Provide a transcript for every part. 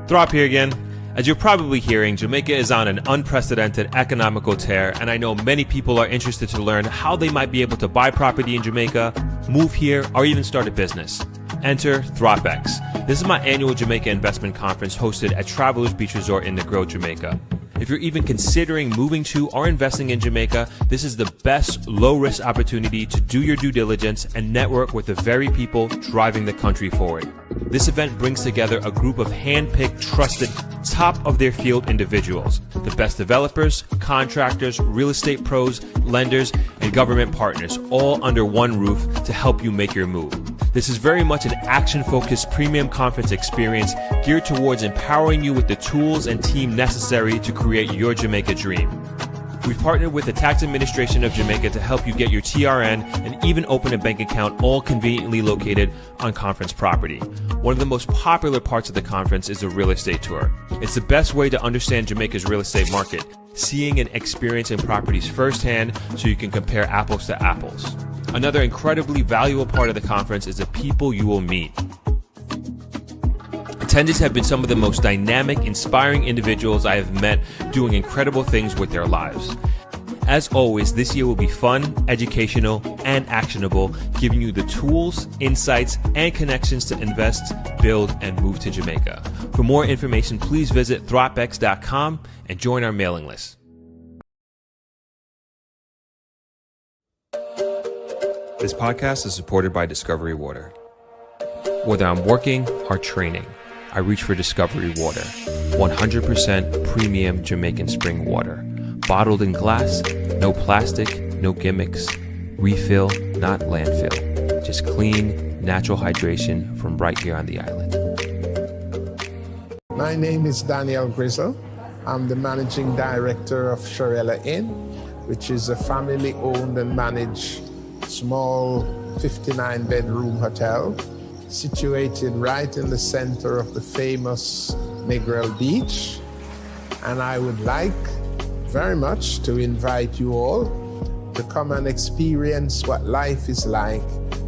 Throp here again. As you're probably hearing, Jamaica is on an unprecedented economical tear, and I know many people are interested to learn how they might be able to buy property in Jamaica, move here, or even start a business. Enter Throp-X. This is my annual Jamaica investment conference hosted at Travelers Beach Resort in Negril, Jamaica. If you're even considering moving to or investing in Jamaica, this is the best low-risk opportunity to do your due diligence and network with the very people driving the country forward. This event brings together a group of hand-picked, trusted, top-of-their-field individuals, the best developers, contractors, real estate pros, lenders, and government partners, all under one roof to help you make your move. This is very much an action-focused premium conference experience geared towards empowering you with the tools and team necessary to create your Jamaica dream. We've partnered with the Tax Administration of Jamaica to help you get your TRN and even open a bank account, all conveniently located on conference property. One of the most popular parts of the conference is the real estate tour. It's the best way to understand Jamaica's real estate market, seeing and experiencing properties firsthand so you can compare apples to apples. Another incredibly valuable part of the conference is the people you will meet. Attendees have been some of the most dynamic, inspiring individuals I have met doing incredible things with their lives. As always, this year will be fun, educational, and actionable, giving you the tools, insights, and connections to invest, build, and move to Jamaica. For more information, please visit ThropX.com and join our mailing list. This podcast is supported by Discovery Water. Whether I'm working or training, I reach for Discovery Water, 100% premium Jamaican spring water. Bottled in glass, no plastic, no gimmicks. Refill, not landfill. Just clean, natural hydration from right here on the island. My name is Daniel Grizzle. I'm the managing director of Shirella Inn, which is a family-owned and managed small 59-bedroom hotel situated right in the center of the famous Negril Beach. And I would like very much to invite you all to come and experience what life is like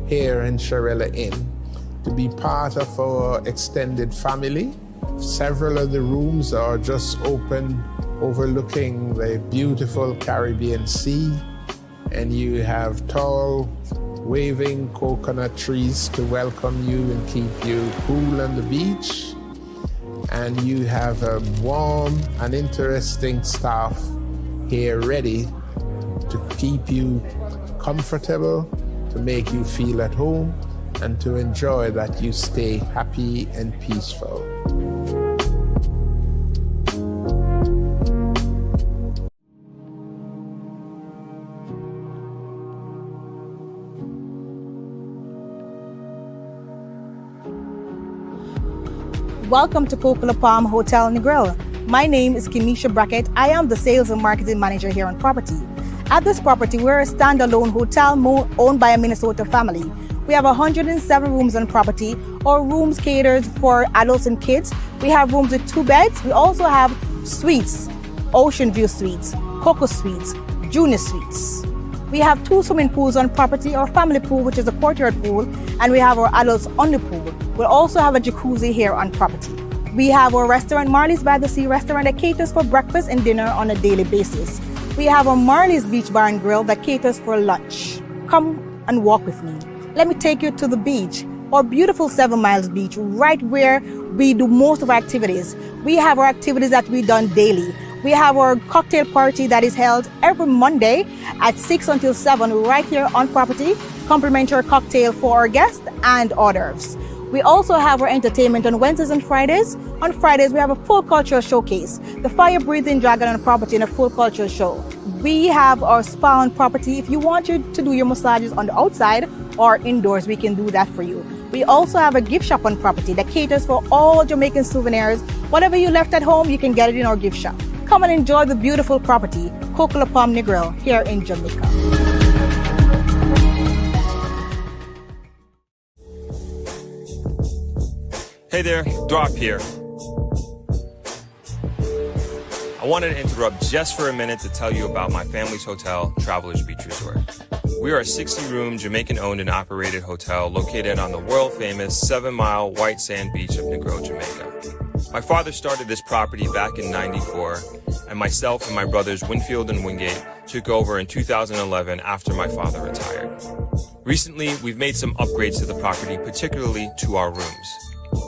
here in Shirella Inn, to be part of our extended family. Several of the rooms are just open overlooking the beautiful Caribbean Sea, and you have tall waving coconut trees to welcome you and keep you cool on the beach. And you have a warm and interesting staff here ready to keep you comfortable, to make you feel at home, and to enjoy that you stay happy and peaceful. Welcome to Cocoa Palm Hotel Negril. My name is Kenisha Brackett. I am the sales and marketing manager here on property. At this property, we're a standalone hotel owned by a Minnesota family. We have 107 rooms on property. Our rooms catered for adults and kids. We have rooms with 2 beds. We also have suites, ocean view suites, cocoa suites, junior suites. We have 2 swimming pools on property, our family pool, which is a courtyard pool, and we have our adults only pool. We'll also have a jacuzzi here on property. We have our restaurant, Marley's by the Sea restaurant, that caters for breakfast and dinner on a daily basis. We have a Marley's Beach Bar and Grill that caters for lunch. Come and walk with me. Let me take you to the beach, our beautiful 7 Miles Beach, right where we do most of our activities. We have our activities that we done daily. We have our cocktail party that is held every Monday at 6 until 7 right here on property. Complimentary cocktail for our guests and hors d'oeuvres. We also have our entertainment on Wednesdays and Fridays. On Fridays, we have a full cultural showcase. The fire-breathing dragon on property in a full cultural show. We have our spa on property. If you want to do your massages on the outside or indoors, we can do that for you. We also have a gift shop on property that caters for all Jamaican souvenirs. Whatever you left at home, you can get it in our gift shop. Come and enjoy the beautiful property, Cocoa Palm Negril, here in Jamaica. Hey there, Throp here. I wanted to interrupt just for a minute to tell you about my family's hotel, Travelers Beach Resort. We are a 60-room Jamaican-owned and operated hotel located on the world-famous 7-mile white sand beach of Negril, Jamaica. My father started this property back in '94, and myself and my brothers Winfield and Wingate took over in 2011 after my father retired. Recently, we've made some upgrades to the property, particularly to our rooms.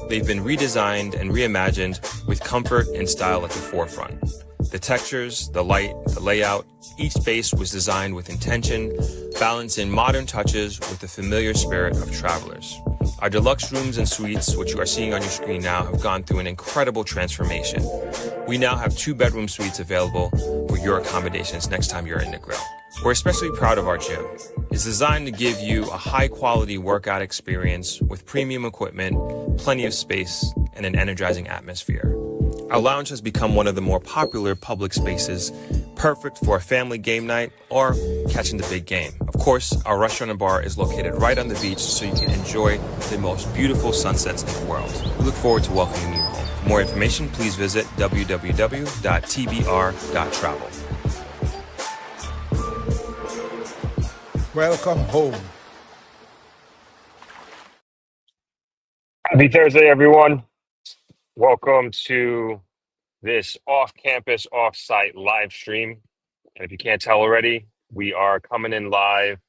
They've been redesigned and reimagined with comfort and style at the forefront. The textures, the light, the layout, each space was designed with intention, balancing modern touches with the familiar spirit of travelers. Our deluxe rooms and suites, which you are seeing on your screen now, have gone through an incredible transformation. We now have 2-bedroom suites available for your accommodations next time you're in Negril. We're especially proud of our gym. It's designed to give you a high-quality workout experience with premium equipment, plenty of space, and an energizing atmosphere. Our lounge has become one of the more popular public spaces, perfect for a family game night or catching the big game. Of course, our restaurant and bar is located right on the beach, so you can enjoy the most beautiful sunsets in the world. We look forward to welcoming you home. For more information, please visit www.tbr.travel. Welcome home. Happy Thursday, everyone. Welcome to this off-campus, off-site live stream. And if you can't tell already, we are coming in live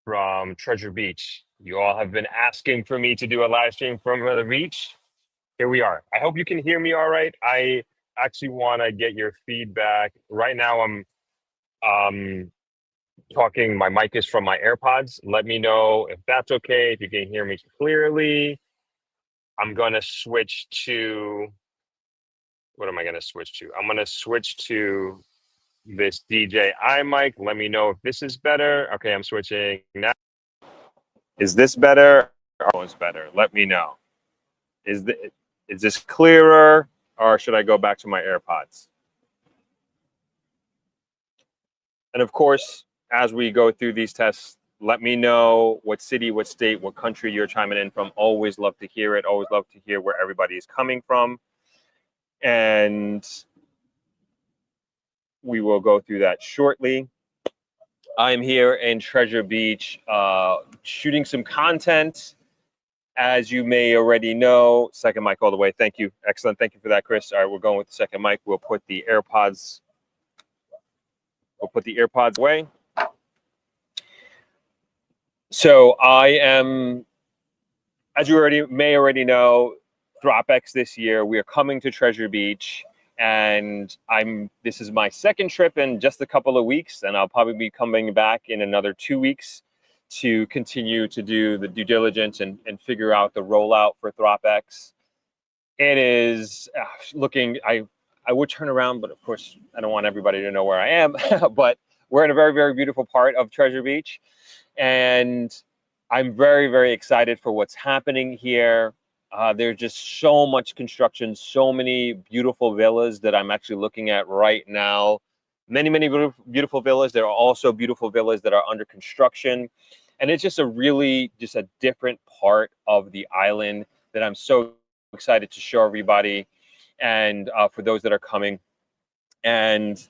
from Treasure Beach. You all have been asking for me to do a live stream from the beach. Here we are. I hope you can hear me all right. I actually want to get your feedback. Right now, I'm talking. My mic is from my AirPods. Let me know if that's okay, if you can hear me clearly. I'm going to switch to, what am I going to switch to? I'm going to switch to this DJI mic. Let me know if this is better. Okay, I'm switching now. Is this better? Oh, it's better. Let me know. Is this clearer, or should I go back to my AirPods? And of course, as we go through these tests, let me know what city, what state, what country you're chiming in from. Always love to hear it. Always love to hear where everybody is coming from. And we will go through that shortly. I'm here in Treasure Beach shooting some content. As you may already know, second mic all the way. Thank you. Excellent. Thank you for that, Chris. All right, we're going with the second mic. We'll put the AirPods away. So I am, as you may already know, Throp-X this year. We are coming to Treasure Beach, and this is my second trip in just a couple of weeks, and I'll probably be coming back in another 2 weeks to continue to do the due diligence and figure out the rollout for Throp-X. It is looking, I would turn around, but of course I don't want everybody to know where I am, but we're in a very, very beautiful part of Treasure Beach. And I'm very, very excited for what's happening here. There's just so much construction, so many beautiful villas that I'm actually looking at right now. Many, many beautiful villas. There are also beautiful villas that are under construction. And it's just a different part of the island that I'm so excited to show everybody, and for those that are coming. And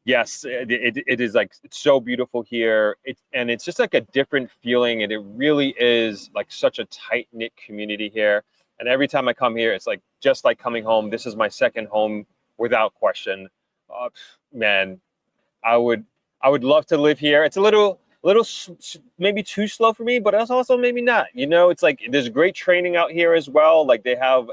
yes, it is like, it's so beautiful here. And it's just like a different feeling. And it really is like such a tight knit community here. And every time I come here, it's like, just like coming home. This is my second home without question. Man, I would love to live here. It's a little maybe too slow for me, but it's also maybe not. You know, it's like there's great training out here as well. Like they have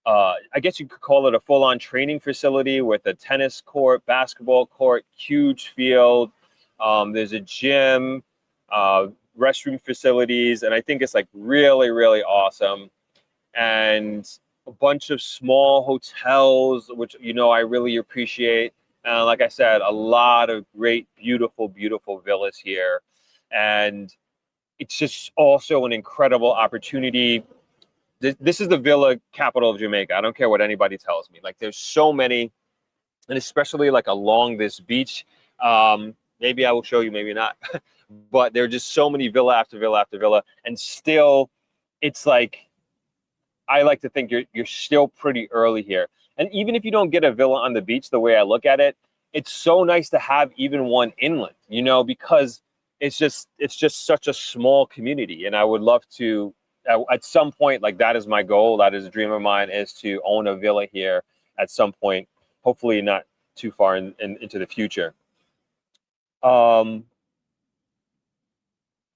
I guess you could call it a full-on training facility with a tennis court, basketball court, huge field. There's a gym, restroom facilities, and I think it's like really, really awesome. And a bunch of small hotels, which, you know, I really appreciate. Like I said, a lot of great, beautiful, beautiful villas here. And it's just also an incredible opportunity. This is the villa capital of Jamaica. I don't care what anybody tells me. Like, there's so many, and especially like along this beach. Maybe I will show you, maybe not. But there are just so many villa after villa after villa. And still, it's like, I like to think you're still pretty early here. And even if you don't get a villa on the beach, the way I look at it, it's so nice to have even one inland, you know, because it's just such a small community. And I would love to at some point, like that is my goal. That is a dream of mine, is to own a villa here at some point, hopefully not too far into the future.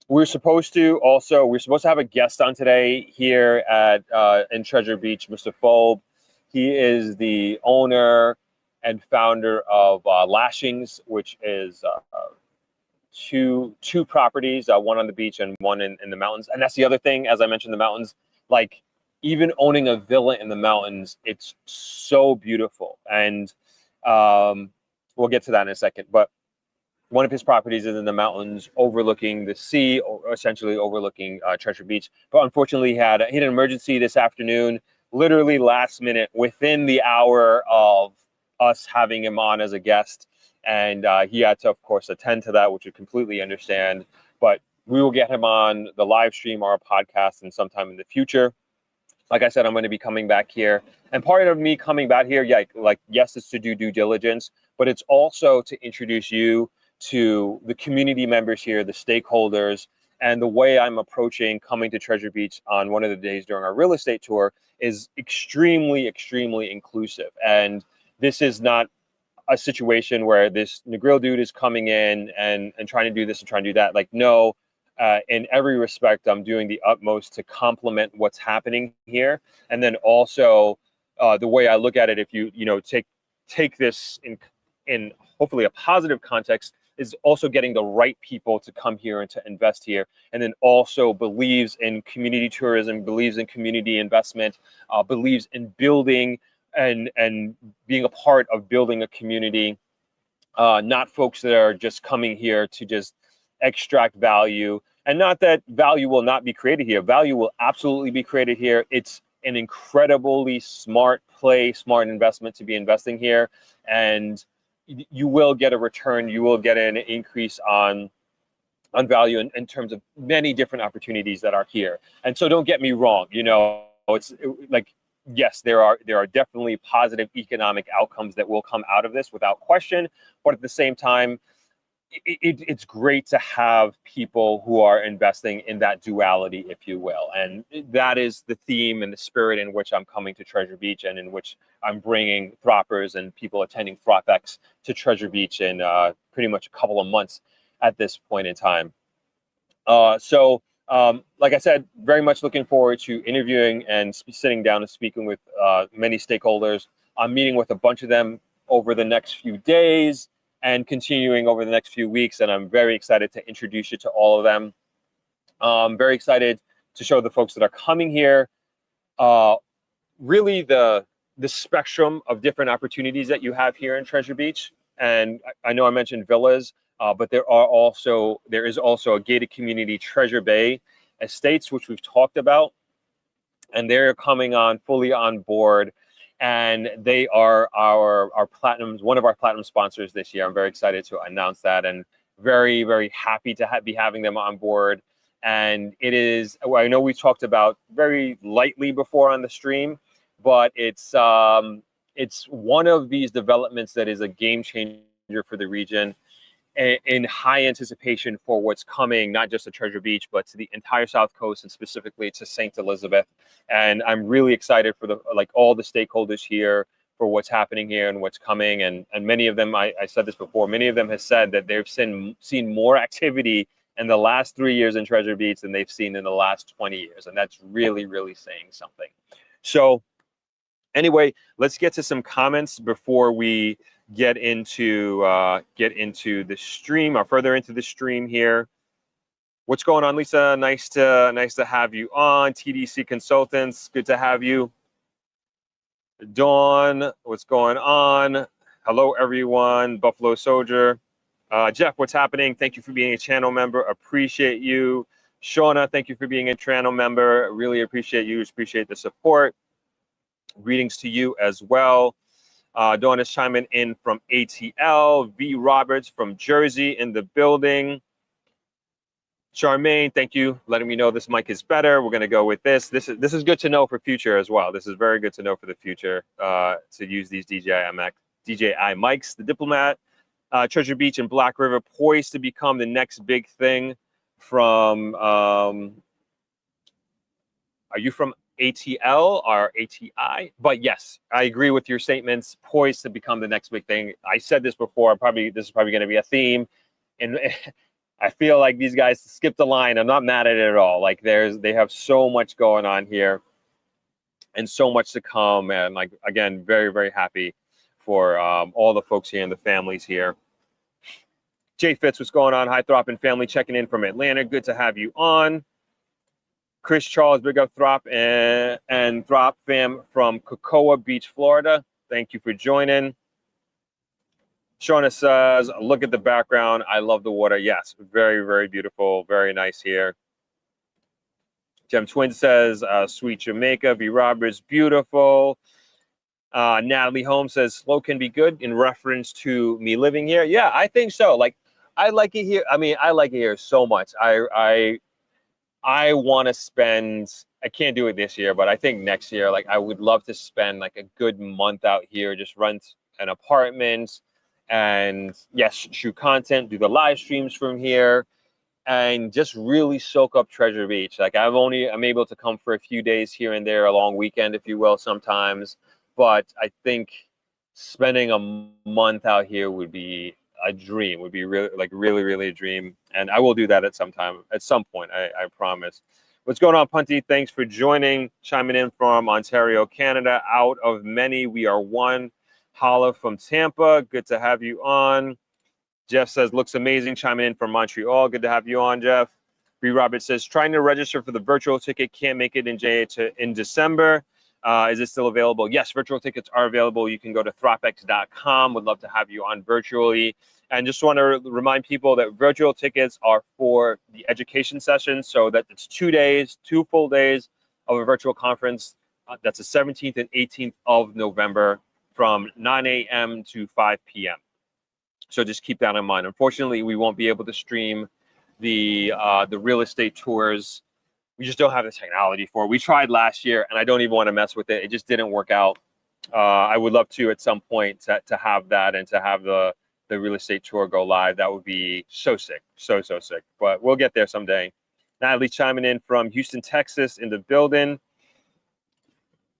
We're supposed to have a guest on today here at in Treasure Beach, Mr. Fobe. He is the owner and founder of Lashings, which is two properties, one on the beach and one in the mountains. And that's the other thing, as I mentioned, the mountains, like even owning a villa in the mountains, it's so beautiful. And we'll get to that in a second. But one of his properties is in the mountains overlooking the sea, or essentially overlooking Treasure Beach. But unfortunately, he had an emergency this afternoon, literally last minute, within the hour of us having him on as a guest. And he had to, of course, attend to that, which we completely understand. But we will get him on the live stream or our podcast and sometime in the future. Like I said, I'm going to be coming back here. And part of me coming back here, yes, it's to do due diligence, but it's also to introduce you to the community members here, the stakeholders. And the way I'm approaching coming to Treasure Beach on one of the days during our real estate tour is extremely, extremely inclusive. And this is not a situation where this Negril dude is coming in and trying to do this and trying to do that. Like, no, in every respect, I'm doing the utmost to complement what's happening here. And then also the way I look at it, if you take this in hopefully a positive context, is also getting the right people to come here and to invest here, and then also believes in community tourism, believes in community investment, believes in building and being a part of building a community, not folks that are just coming here to just extract value. And not that value will not be created here. Value will absolutely be created here. It's an incredibly smart play, smart investment to be investing here. And you will get a return. You will get an increase on value in terms of many different opportunities that are here. And so don't get me wrong. Yes, there are definitely positive economic outcomes that will come out of this without question. But at the same time, it's great to have people who are investing in that duality, if you will. And that is the theme and the spirit in which I'm coming to Treasure Beach, and in which I'm bringing Throppers and people attending Throp-X to Treasure Beach in pretty much a couple of months at this point in time. Like I said, very much looking forward to interviewing and sitting down and speaking with many stakeholders. I'm meeting with a bunch of them over the next few days and continuing over the next few weeks. And I'm very excited to introduce you to all of them. I'm very excited to show the folks that are coming here really the spectrum of different opportunities that you have here in Treasure Beach. And I know I mentioned villas, but there is also a gated community, Treasure Bay Estates, which we've talked about. And they're coming on fully on board. And they are one of our platinum sponsors this year. I'm very excited to announce that, and very, very happy to be having them on board. And it is, I know we talked about very lightly before on the stream, but it's one of these developments that is a game changer for the region, in high anticipation for what's coming, not just to Treasure Beach, but to the entire South Coast, and specifically to St. Elizabeth. And I'm really excited for all the stakeholders here for what's happening here and what's coming. And many of them, I said this before, many of them have said that they've seen more activity in the last 3 years in Treasure Beach than they've seen in the last 20 years. And that's really, really saying something. So anyway, let's get to some comments before we get into the stream, or further into the stream here. What's going on, Lisa? Nice to have you on. TDC Consultants, good to have you. Dawn, what's going on? Hello, everyone. Buffalo Soldier. Jeff, what's happening? Thank you for being a channel member. Appreciate you. Shauna, thank you for being a channel member. Really appreciate you. Appreciate the support. Greetings to you as well. Dawn is chiming in from ATL. V. Roberts from Jersey in the building. Charmaine, thank you, letting me know this mic is better. We're going to go with this. This is good to know for future as well. This is very good to know for the future, to use these DJI mics. The Diplomat, Treasure Beach and Black River poised to become the next big thing from Are you from ATL or ATI? But yes, I agree with your statements. Poised to become the next big thing. I said this before. This is probably going to be a theme, and I feel like these guys skipped the line. I'm not mad at it at all. Like they have so much going on here, and so much to come. And like again, very very happy for all the folks here and the families here. Jay Fitz, what's going on? Hi, Throp and family, checking in from Atlanta. Good to have you on. Chris Charles, big up Throp and Throp fam from Cocoa Beach, Florida. Thank you for joining. Shauna says, look at the background. I love the water. Yes, very, very beautiful. Very nice here. Jem Twin says, sweet Jamaica. V. Roberts, beautiful. Natalie Holmes says, slow can be good in reference to me living here. Yeah, I think so. Like, I like it here. I mean, I like it here so much. I want to spend, I can't do it this year, but I think next year, like I would love to spend like a good month out here, just rent an apartment and yes, shoot content, do the live streams from here and just really soak up Treasure Beach. Like I'm able to come for a few days here and there, a long weekend, if you will, sometimes. But I think spending a month out here would be a dream, would be really a dream. And I will do that at some point, I promise. What's going on, Punty? Thanks for joining, chiming in from Ontario, Canada. Out of many, we are one. Holla from Tampa, good to have you on. Jeff says, looks amazing, chiming in from Montreal. Good to have you on, Jeff. B. Roberts says, trying to register for the virtual ticket, can't make it in December. Is it still available? Yes, virtual tickets are available. You can go to ThropX.com. Would love to have you on virtually. And just want to remind people that virtual tickets are for the education session. So that it's 2 days, 2 full days of a virtual conference. That's the 17th and 18th of November from 9 a.m. to 5 p.m. So just keep that in mind. Unfortunately, we won't be able to stream the real estate tours. We just don't have the technology for it. We tried last year, and I don't even want to mess with it. It just didn't work out. I would love to at some point to have that and to have the real estate tour go live. That would be so sick, so sick. But we'll get there someday. Natalie chiming in from Houston, Texas, in the building.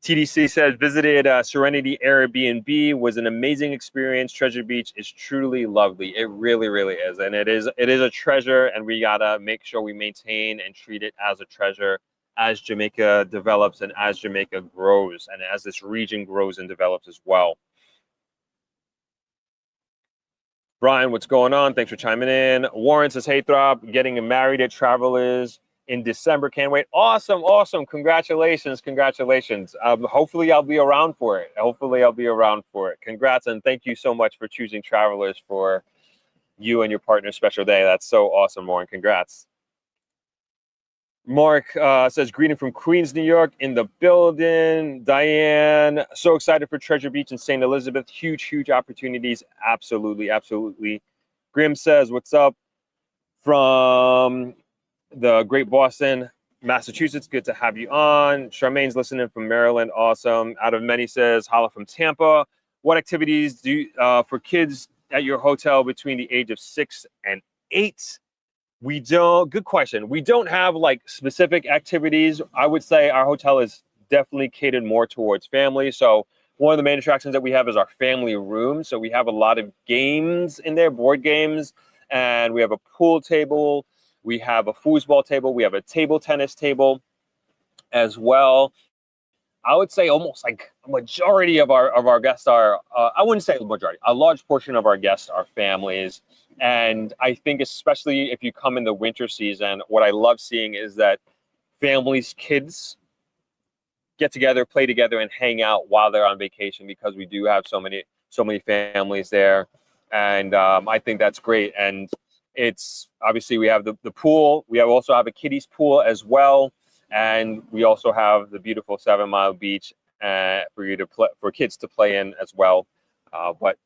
TDC says, visited Serenity Airbnb, was an amazing experience. Treasure Beach is truly lovely. It really is. And it is a treasure, and we gotta make sure we maintain and treat it as a treasure as Jamaica develops and as Jamaica grows and as this region grows and develops as well. Brian, what's going on? Thanks for chiming in. Warren says, hey, Throp, getting married at Travelers in December. Can't wait. Awesome. Congratulations. Hopefully I'll be around for it. Congrats, and thank you so much for choosing Travelers for you and your partner's special day. That's so awesome, Warren. Congrats. Mark says, greeting from Queens, New York, in the building. Diane, so excited for Treasure Beach and St. Elizabeth. Huge opportunities. Absolutely. Grim says, what's up from the Great Boston, Massachusetts. Good to have you on. Charmaine's listening from Maryland. Awesome. Out of many says, holla from Tampa. What activities do you, for kids at your hotel between the age of 6 and 8? We don't, good question. We don't have like specific activities. I would say our hotel is definitely catered more towards family. So one of the main attractions that we have is our family room. So we have a lot of games in there, board games, and we have a pool table. We have a foosball table. We have a table tennis table as well. I would say almost like a majority of our guests are, I wouldn't say a majority, a large portion of our guests are families. And I think especially if you come in the winter season, what I love seeing is that families, kids get together, play together, and hang out while they're on vacation, because we do have so many families there. And I think that's great. And it's obviously we have the pool. We also have a kiddies pool as well. And we also have the beautiful 7 Mile Beach for kids to play in as well. But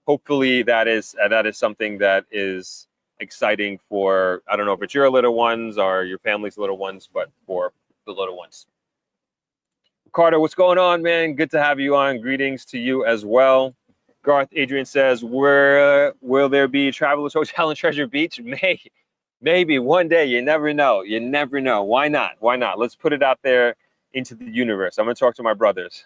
hopefully that is something that is exciting for, I don't know if it's your little ones or your family's little ones, but for the little ones. Carter, what's going on, man? Good to have you on. Greetings to you as well. Garth Adrian says, will there be Travelers Hotel in Treasure Beach? Maybe one day. You never know. Why not? Let's put it out there. into the universe. I'm going to talk to my brothers.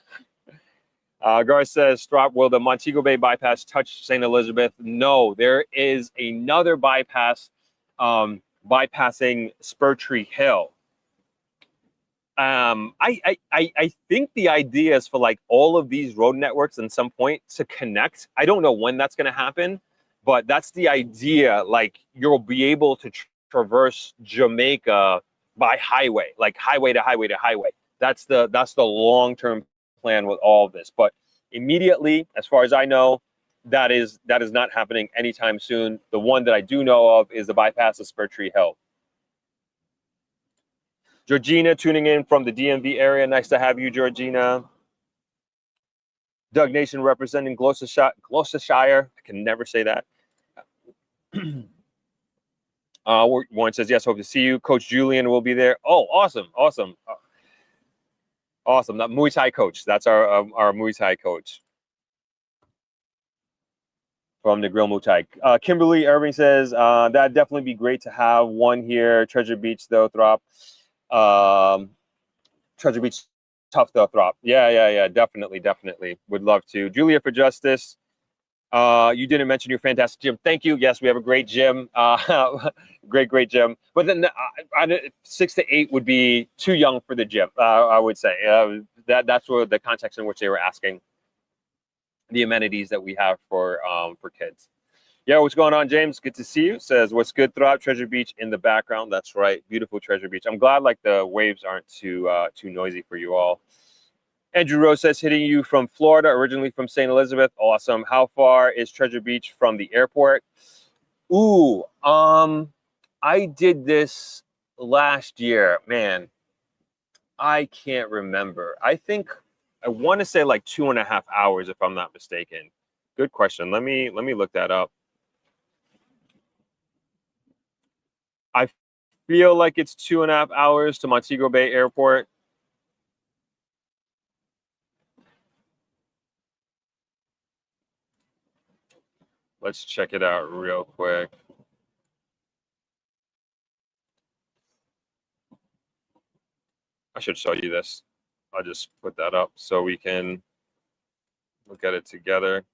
Gar says, Throp, will the Montego Bay bypass touch St. Elizabeth? No, there is another bypass bypassing Spur Tree Hill. I think the idea is for like all of these road networks at some point to connect. I don't know when that's going to happen, but that's the idea. Like you'll be able to traverse Jamaica by highway, like highway to highway to highway. That's the long-term plan with all of this. But immediately, as far as I know, that is not happening anytime soon. The one that I do know of is the bypass of Spur Tree Hill. Georgina tuning in from the DMV area. Nice to have you, Georgina. Doug Nation representing Gloucestershire. I can never say that. Warren says, yes, hope to see you. Coach Julian will be there. Oh, awesome. Awesome. Awesome. That Muay Thai coach. That's our Muay Thai coach from Negril Muay Thai. Kimberly Irving says, that'd definitely be great to have one here. Treasure Beach, though, Throp. Treasure Beach, tough though, Throp. Yeah, definitely. Would love to. Julia for Justice. You didn't mention your fantastic gym. Thank you. Yes, we have a great gym. Great gym. But then 6 to 8 would be too young for the gym. I would say that's what the context in which they were asking the amenities that we have for kids. Yeah, what's going on, James? Good to see you. Says, what's good, Throp? Treasure Beach in the background. That's right. Beautiful Treasure Beach. I'm glad like the waves aren't too noisy for you all. Andrew Rose says, hitting you from Florida, originally from St. Elizabeth. Awesome. How far is Treasure Beach from the airport? Ooh, I did this last year. Man, I can't remember. I want to say like 2.5 hours, if I'm not mistaken. Good question. Let me look that up. I feel like it's 2.5 hours to Montego Bay Airport. Let's check it out real quick. I should show you this. I'll just put that up so we can look at it together.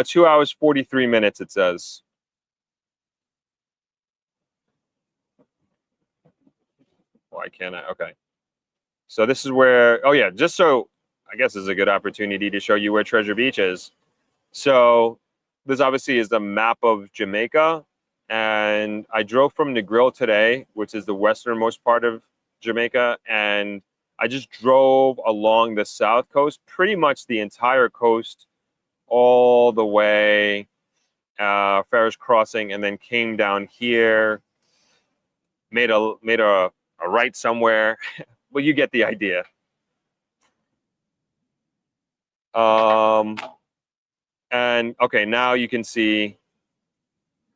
2 hours, 43 minutes, it says. Why can't I? Okay. So this is where, oh yeah, just so, I guess this is a good opportunity to show you where Treasure Beach is. So this obviously is the map of Jamaica. And I drove from Negril today, which is the westernmost part of Jamaica. And I just drove along the south coast, pretty much the entire coast, all the way Ferris Crossing, and then came down here, made a right somewhere. Well, you get the idea. And okay, now you can see.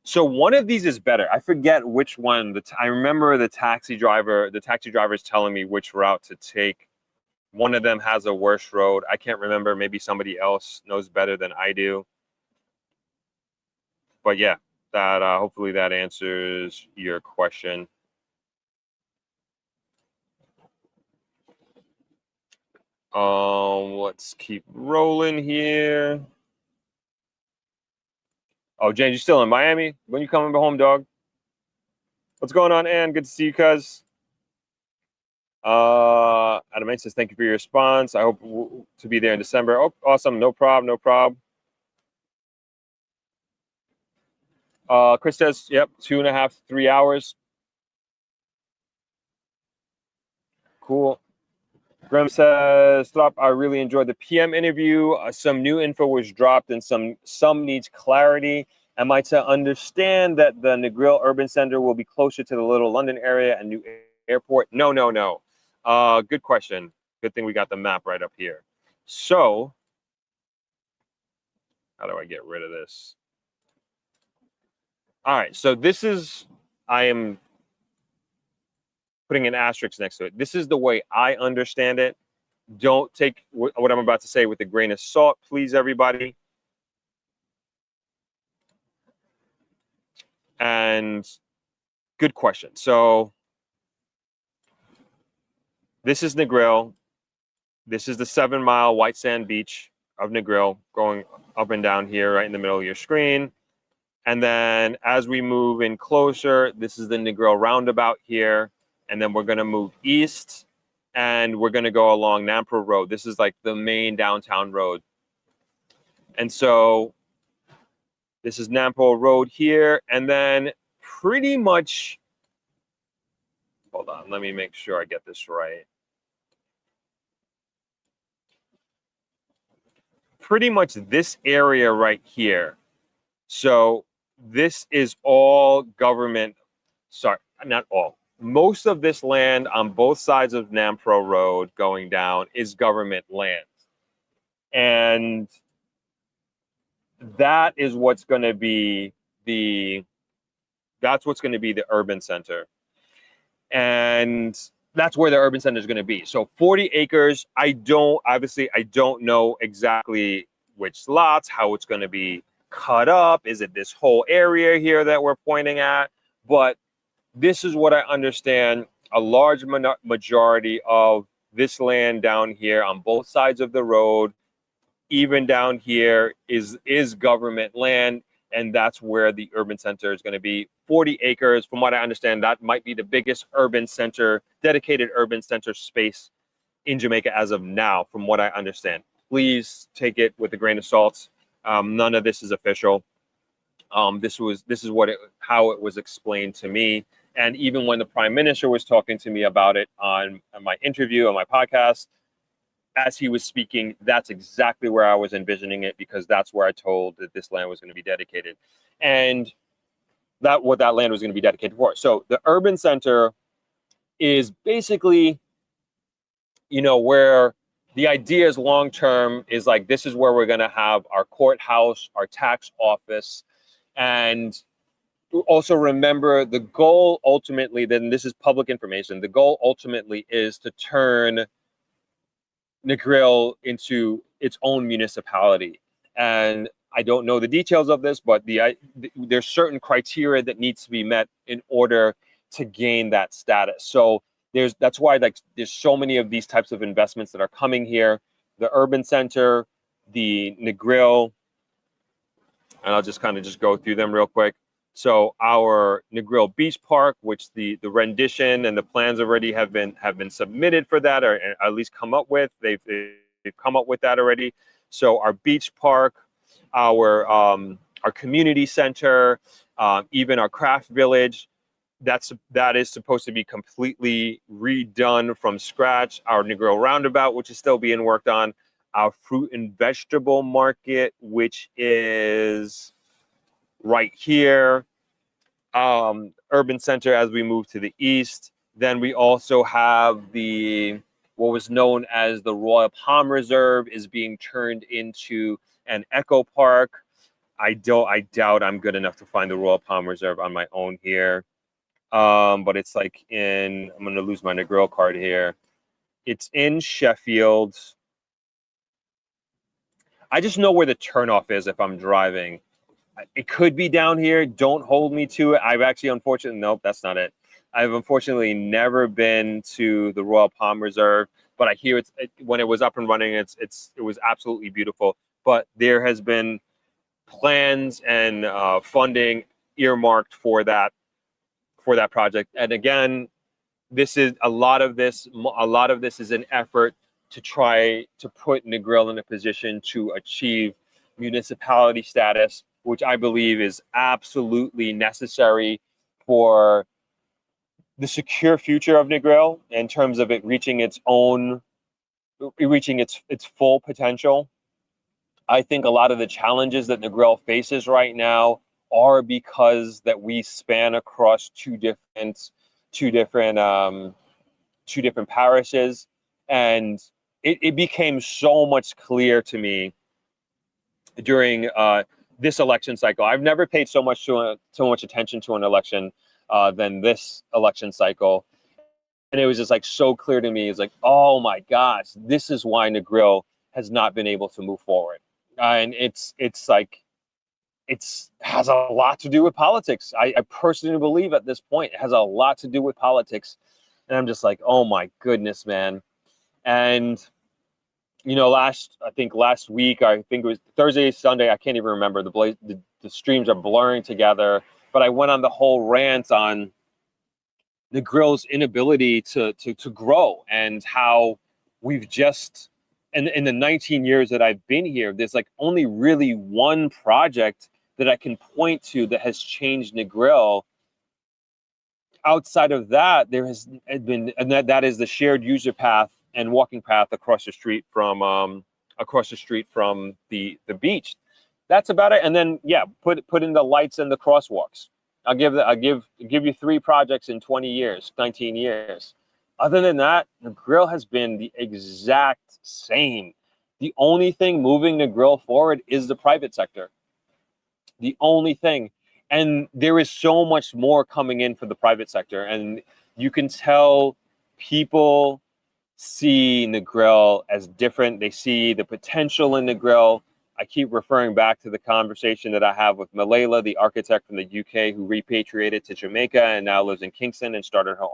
So one of these is better. I forget which one. I remember the taxi driver is telling me which route to take. One of them has a worse road. I can't remember. Maybe somebody else knows better than I do. But yeah, that hopefully that answers your question. Let's keep rolling here. Oh, James, you still in Miami? When you coming home, dog? What's going on, Ann? Good to see you, cuz. Adam says, thank you for your response. I hope to be there in December. Oh, awesome. No problem. Chris says, yep, 2.5, 3 hours. Cool. Graham says, Throp, I really enjoyed the PM interview. Some new info was dropped and some needs clarity. Am I to understand that the Negril Urban Center will be closer to the Little London area and new airport? No. Good question. Good thing we got the map right up here. So, how do I get rid of this? All right, so this is, I am putting an asterisk next to it. This is the way I understand it. Don't take what I'm about to say with a grain of salt, please, everybody. And good question. So this is Negril. This is the 7-mile white sand beach of Negril, going up and down here right in the middle of your screen. And then as we move in closer, this is the Negril roundabout here. And then we're going to move east and we're going to go along Nampro Road. This is like the main downtown road. And so this is Nampro Road here. And then pretty much, hold on, let me make sure I get this right. Pretty much this area right here. So this is all government, sorry, not all. Most of this land on both sides of Nampro Road going down is government land. And that is what's going to be that's what's going to be the urban center. And that's where the urban center is going to be. So 40 acres, I don't know exactly which lots, how it's going to be cut up. Is it this whole area here that we're pointing at? But this is what I understand. A large majority of this land down here on both sides of the road, even down here, is government land. And that's where the urban center is going to be. 40 acres, from what I understand, that might be the biggest urban center, dedicated urban center space in Jamaica as of now, from what I understand. Please take it with a grain of salt. None of this is official. This is how it was explained to me. And even when the Prime Minister was talking to me about it on my interview, on my podcast, as he was speaking, that's exactly where I was envisioning it, because that's where I told that this land was going to be dedicated, and what that land was going to be dedicated for. So the urban center is basically, where the idea is long term is like, this is where we're going to have our courthouse, our tax office, and also remember the goal ultimately, then this is public information, the goal ultimately is to turn Negril into its own municipality. And I don't know the details of this, but there's certain criteria that needs to be met in order to gain that status. So that's why there's so many of these types of investments that are coming here. The urban center, the Negril, and I'll just kind of go through them real quick. So our Negril Beach Park, which the rendition and the plans already have been submitted for that, or at least come up with. They've come up with that already. So our beach park, our community center, even our craft village, that is supposed to be completely redone from scratch. Our Negril roundabout, which is still being worked on. Our fruit and vegetable market, which is right here. Urban center as we move to the east. Then we also have what was known as the Royal Palm Reserve is being turned into an eco park. I doubt I'm good enough to find the Royal Palm Reserve on my own here. But it's like I'm going to lose my Negril card here. It's in Sheffield. I just know where the turnoff is if I'm driving. It could be down here. Don't hold me to it. Nope, that's not it. I've unfortunately never been to the Royal Palm Reserve, but I hear when it was up and running, it was absolutely beautiful. But there has been plans and funding earmarked for that project. And again, a lot of this is an effort to try to put Negril in a position to achieve municipality status, which I believe is absolutely necessary for the secure future of Negril in terms of it reaching its full potential. I think a lot of the challenges that Negril faces right now are because that we span across two different parishes, and it became so much clear to me during this election cycle. I've never paid so much attention to an election than this election cycle, and it was just like so clear to me. It's like, oh my gosh, this is why Negril has not been able to move forward, and it's like it's has a lot to do with politics. I personally believe at this point it has a lot to do with politics. And I'm just like, oh my goodness, man. And you know, last week, I think it was Thursday, Sunday, I can't even remember. The streams are blurring together. But I went on the whole rant on Negril's inability to grow, and how we've just, in the 19 years that I've been here, there's like only really one project that I can point to that has changed Negril. Outside of that, there has been, and that is the shared user path and walking path across the street from the beach. That's about it. And then put in the lights and the crosswalks. I'll give you 3 projects in 20 years, 19 years. Other than that, Negril has been the exact same. The only thing moving Negril forward is the private sector. The only thing. And there is so much more coming in for the private sector. And you can tell people see Negril as different. They see the potential in Negril. I keep referring back to the conversation that I have with Malayla, the architect from the UK who repatriated to Jamaica and now lives in Kingston and started her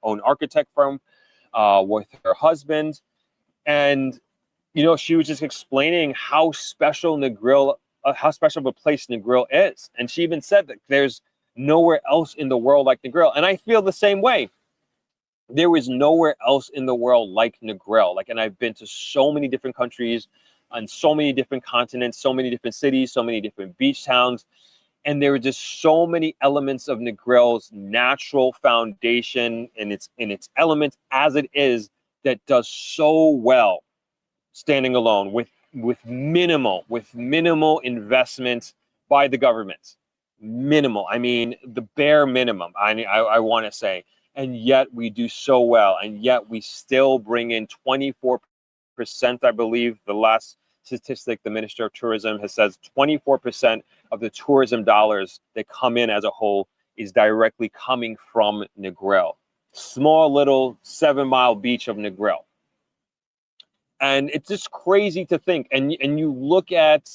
own architect firm with her husband. And, you know, she was just explaining how special Negril, how special of a place Negril is. And she even said that there's nowhere else in the world like Negril. And I feel the same way. There is nowhere else in the world like Negril. And I've been to so many different countries on so many different continents, so many different cities, so many different beach towns. And there are just so many elements of Negril's natural foundation and its elements as it is that does so well standing alone with minimal investment by the government. Minimal. I mean, the bare minimum, I want to say. And yet we do so well. And yet we still bring in 24%, I believe, the last statistic the Minister of Tourism has said 24% of the tourism dollars that come in as a whole is directly coming from Negril. Small little 7-mile beach of Negril. And it's just crazy to think. And you look at,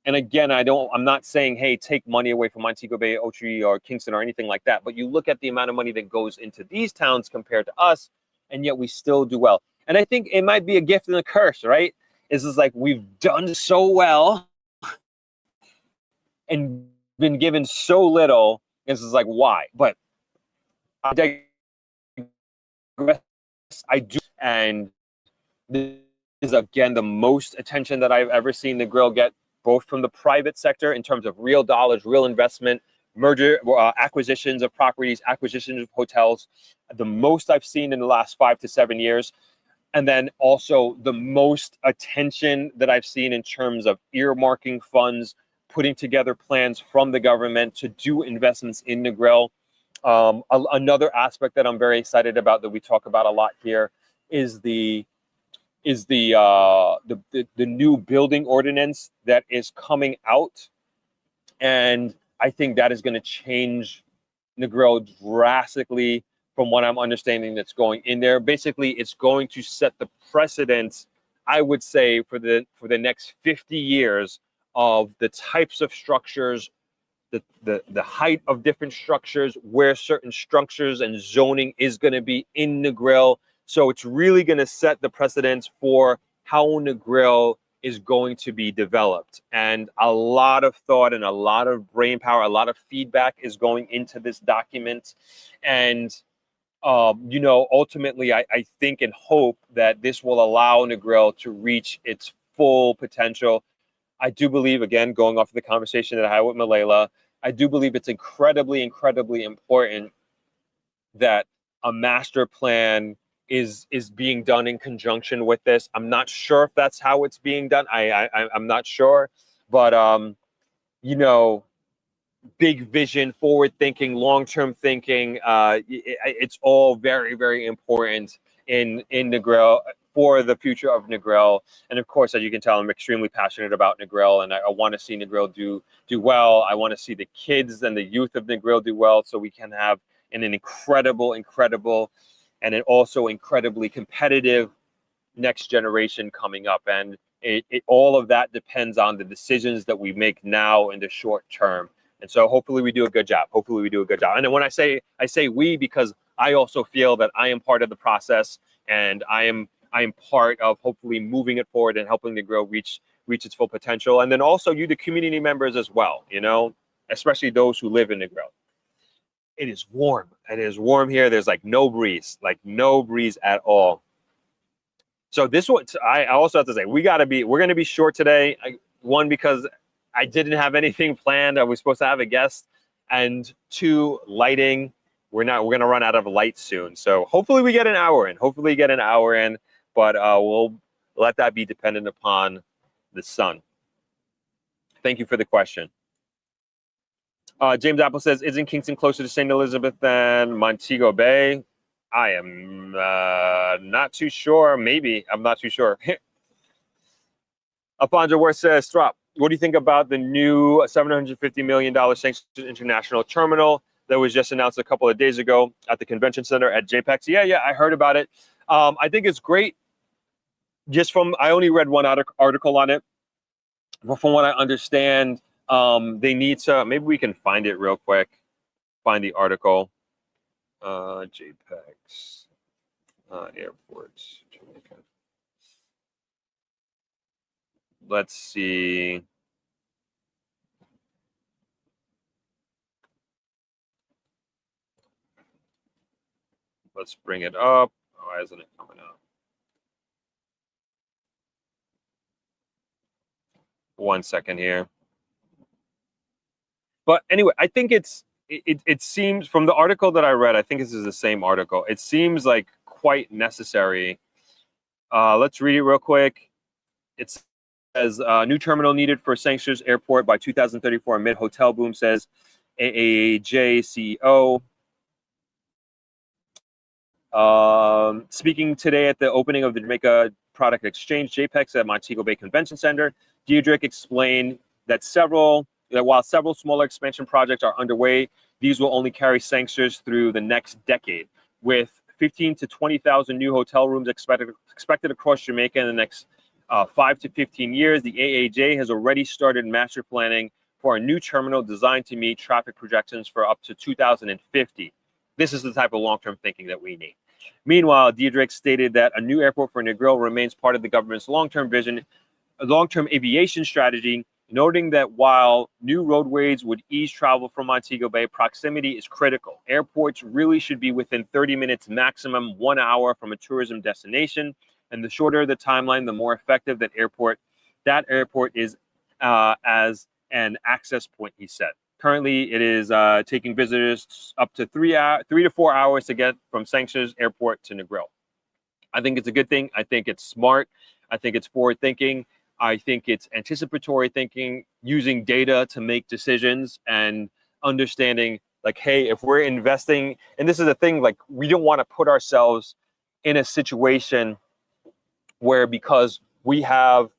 and again, I'm not saying, hey, take money away from Montego Bay, Ochi, or Kingston, or anything like that. But you look at the amount of money that goes into these towns compared to us, and yet we still do well. And I think it might be a gift and a curse, right? It's just like we've done so well and been given so little. It's just like, why? But I digress. I do. And this is, again, the most attention that I've ever seen Negril get, both from the private sector in terms of real dollars, real investment, merger, acquisitions of properties, acquisitions of hotels, the most I've seen in the last 5 to 7 years. And then also the most attention that I've seen in terms of earmarking funds, putting together plans from the government to do investments in Negril. Another aspect that I'm very excited about that we talk about a lot here is the new building ordinance that is coming out. And I think that is going to change Negril drastically from what I'm understanding that's going in there. Basically, it's going to set the precedent, I would say, for the next 50 years of the types of structures, the height of different structures, where certain structures and zoning is going to be in Negril. So it's really going to set the precedence for how Negril is going to be developed. And a lot of thought and a lot of brain power, a lot of feedback is going into this document. And you know, ultimately, I think and hope that this will allow Negril to reach its full potential. I do believe, again, going off of the conversation that I had with Malayla, I do believe it's incredibly, incredibly important that a master plan is being done in conjunction with this. I'm not sure if that's how it's being done. I'm not sure, but you know, big vision, forward thinking, long-term thinking. It's all very, very important in Negril, for the future of Negril. And of course, as you can tell, I'm extremely passionate about Negril, and I want to see Negril do well. I want to see the kids and the youth of Negril do well, so we can have an incredible, and an also incredibly competitive next generation coming up. And all of that depends on the decisions that we make now in the short term. And so hopefully we do a good job. Hopefully we do a good job. And then when I say we, because I also feel that I am part of the process, and I am part of hopefully moving it forward and helping Negril reach its full potential. And then also you, the community members as well, you know, especially those who live in Negril. It is warm. It is warm here. There's like no breeze at all. So this one, I also have to say, we're going to be short today. One, because I didn't have anything planned. I was supposed to have a guest. And two, lighting. We're going to run out of light soon. So hopefully we get an hour in. But we'll let that be dependent upon the sun. Thank you for the question. James Apple says, isn't Kingston closer to St. Elizabeth than Montego Bay? I am not too sure. Maybe. I'm not too sure. Alfonso Worth says, Throp, what do you think about the new $750 million sanctioned international terminal that was just announced a couple of days ago at the convention center at JPEX? Yeah, I heard about it. I think it's great. I only read one article on it, but from what I understand, they need to, maybe we can find it real quick, find the article. JPEX, airports, Jamaica. Let's see. Let's bring it up. Why isn't it coming up? 1 second here. But anyway, I think it seems, from the article that I read, I think this is the same article. It seems like quite necessary. Let's read it real quick. It says, new terminal needed for St. Airport by 2034 amid hotel boom, says AAJ CEO. Speaking today at the opening of the Jamaica Product Exchange, JPEX at Montego Bay Convention Center, Diedrich explained that while several smaller expansion projects are underway, these will only carry sanctions through the next decade. With 15 to 20,000 new hotel rooms expected across Jamaica in the next 5 to 15 years, the AAJ has already started master planning for a new terminal designed to meet traffic projections for up to 2050. This is the type of long-term thinking that we need. Meanwhile, Diedrich stated that a new airport for Negril remains part of the government's long-term vision, long-term aviation strategy, noting that while new roadways would ease travel from Montego Bay, proximity is critical. Airports really should be within 30 minutes, maximum 1 hour from a tourism destination. And the shorter the timeline, the more effective that airport is as an access point, he said. Currently, it is taking visitors up to 3 to 4 hours to get from St. Airport to Negril. I think it's a good thing. I think it's smart. I think it's forward thinking. I think it's anticipatory thinking, using data to make decisions and understanding, like, hey, if we're investing, and this is the thing, like, we don't want to put ourselves in a situation where, because we have,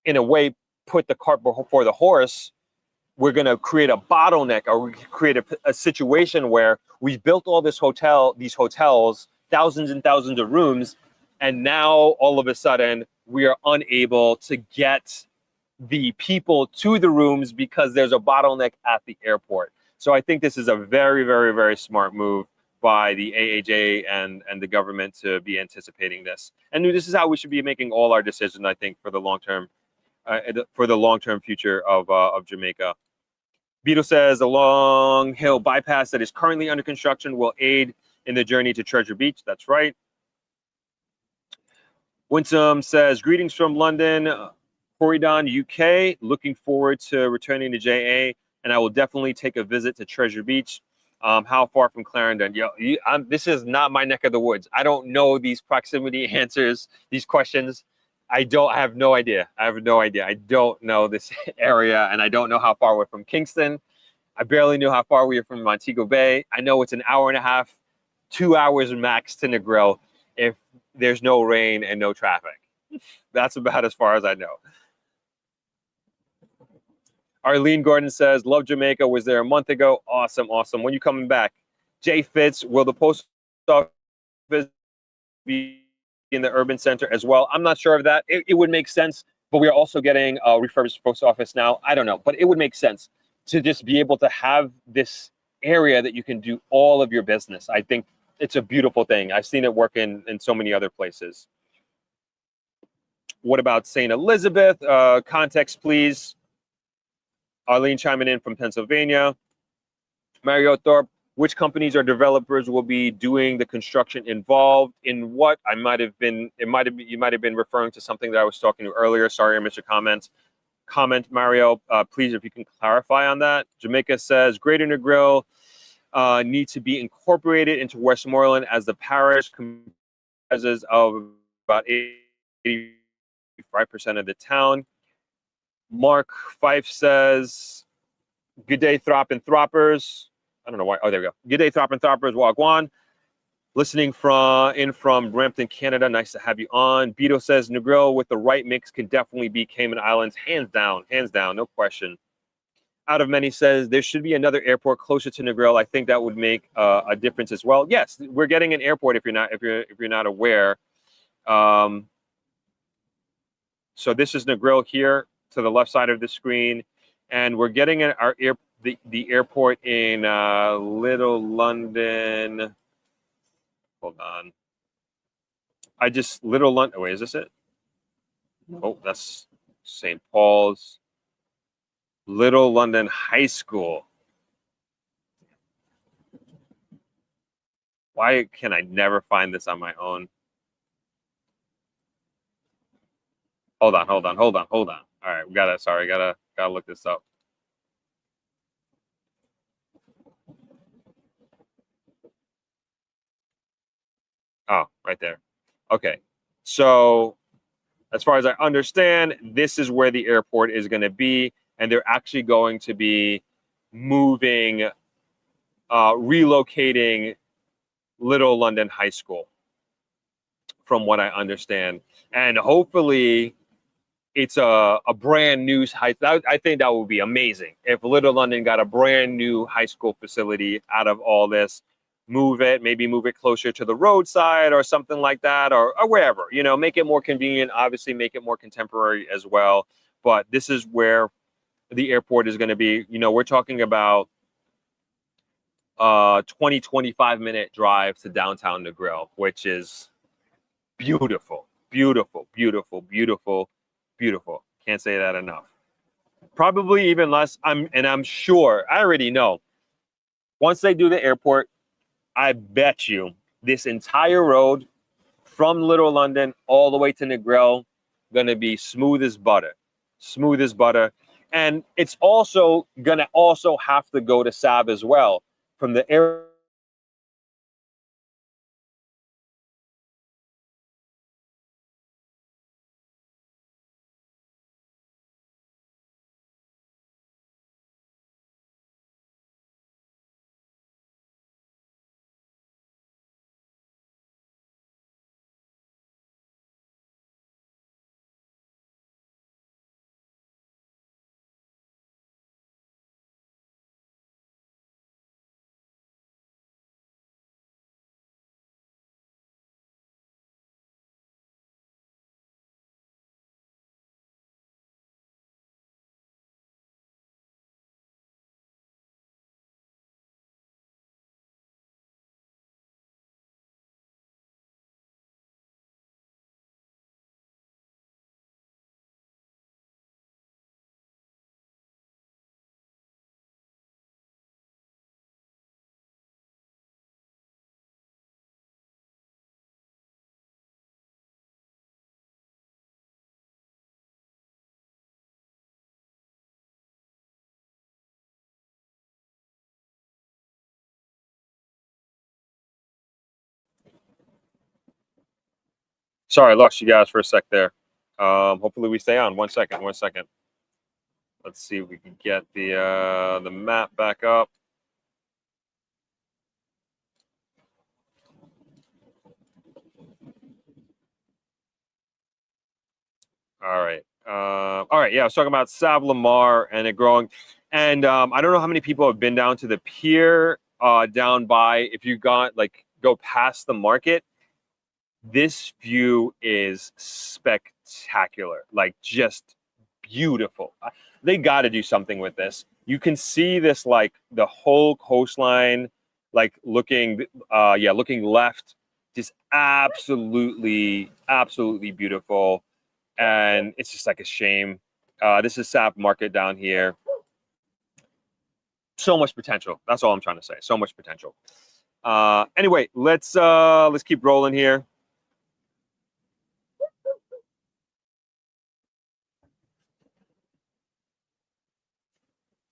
in a way, put the cart before the horse, we're going to create a bottleneck, or we create a situation where we've built all these hotels, thousands and thousands of rooms, and now all of a sudden we are unable to get the people to the rooms because there's a bottleneck at the airport. So I think this is a very, very, very smart move by the AAJ and the government to be anticipating this. And this is how we should be making all our decisions, I think, for the long-term future of Jamaica. Beetle says the Long Hill bypass that is currently under construction will aid in the journey to Treasure Beach. That's right. Winsome says, greetings from London, Corridon, UK. Looking forward to returning to JA, and I will definitely take a visit to Treasure Beach. How far from Clarendon? This is not my neck of the woods. I don't know these proximity answers, these questions. I have no idea. I don't know this area, and I don't know how far we're from Kingston. I barely know how far we are from Montego Bay. I know it's an hour and a half, 2 hours max to Negril if there's no rain and no traffic. That's about as far as I know. Arlene Gordon says, love Jamaica. Was there a month ago? Awesome, awesome. When you coming back? Jay Fitz, will the post office be in the urban center as well? I'm not sure of that. It would make sense but we are also getting a refurbished post office now. I don't know, but it would make sense to just be able to have this area that you can do all of your business. I think it's a beautiful thing. I've seen it work in so many other places. What about St. Elizabeth? Context, please. Arlene chiming in from Pennsylvania. Mario Thorpe, which companies or developers will be doing the construction involved in what? You might have been referring to something that I was talking to earlier. Sorry, I missed your comment, Mario. Please, if you can clarify on that. Jamaica says Greater Negril need to be incorporated into Westmoreland as the parish comprises of about 85% of the town. Mark Fife says, good day, Throp and Throppers. I don't know why. Oh, there we go. Good day, Throp and Throppers. Wagwan. Listening from Brampton, Canada. Nice to have you on. Beto says Negril with the right mix can definitely be Cayman Islands. Hands down, no question. Out of Many says there should be another airport closer to Negril. I think that would make a difference as well. Yes, we're getting an airport. If you're not aware. So this is Negril here to the left side of the screen, and we're getting the airport in Little London. Hold on. Little London. Wait, is this it? Oh, that's St. Paul's. Little London High School. Why can I never find this on my own? Hold on. All right, we gotta look this up. Oh, right there. Okay. So as far as I understand, this is where the airport is going to be, and they're actually going to be moving, relocating Little London High School, from what I understand. And hopefully it's a brand new high school. I think that would be amazing if Little London got a brand new high school facility out of all this. Maybe move it closer to the roadside or something like that, or wherever, make it more convenient, obviously make it more contemporary as well. But this is where the airport is going to be. We're talking about 25 minute drive to downtown Negril, which is beautiful. Can't say that enough. Probably even less. I'm sure, I already know, once they do the airport, I bet you this entire road from Little London all the way to Negril gonna be smooth as butter. And it's also gonna have to go to Sav as well from the air. Sorry, I lost you guys for a sec there. Hopefully we stay on. 1 second. Let's see if we can get the map back up. All right. Yeah, I was talking about Sav Lamar and it growing. And I don't know how many people have been down to the pier down by, if you go past the market. This view is spectacular, like just beautiful. They got to do something with this. You can see this, like the whole coastline, like looking left, just absolutely beautiful. And it's just like a shame. This is Sap Market down here. So much potential. That's all I'm trying to say. So much potential. Anyway, let's keep rolling here.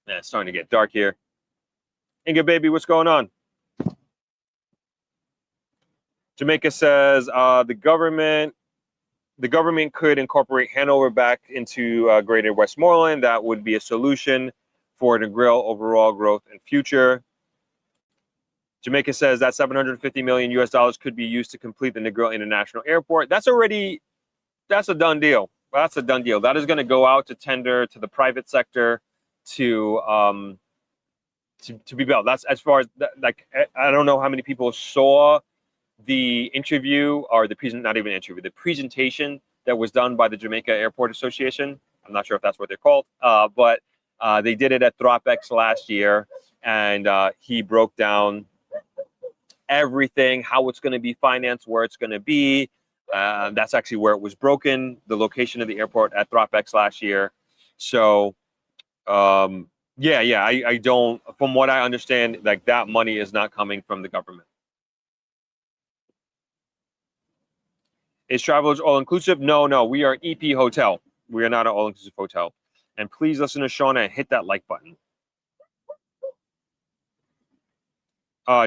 Yeah, it's starting to get dark here. Inga baby, what's going on? Jamaica says the government could incorporate Hanover back into Greater Westmoreland. That would be a solution for Negril overall growth and future. Jamaica says that 750 million US dollars could be used to complete the Negril International Airport. That's a done deal. That's a done deal. That is going to go out to tender to the private sector to be built. That's as far as like, I don't know how many people saw the interview or the presentation that was done by the Jamaica Airport Association. I'm not sure if that's what they're called, but they did it at Throp-X last year, and he broke down everything, how it's going to be financed, where it's going to be. That's actually where it was broken, the location of the airport at Throp-X last year. So I don't, from what I understand, like that money is not coming from the government. Is Travelers all-inclusive? No, we are an EP hotel. We are not an all-inclusive hotel. And please listen to Shauna and hit that like button.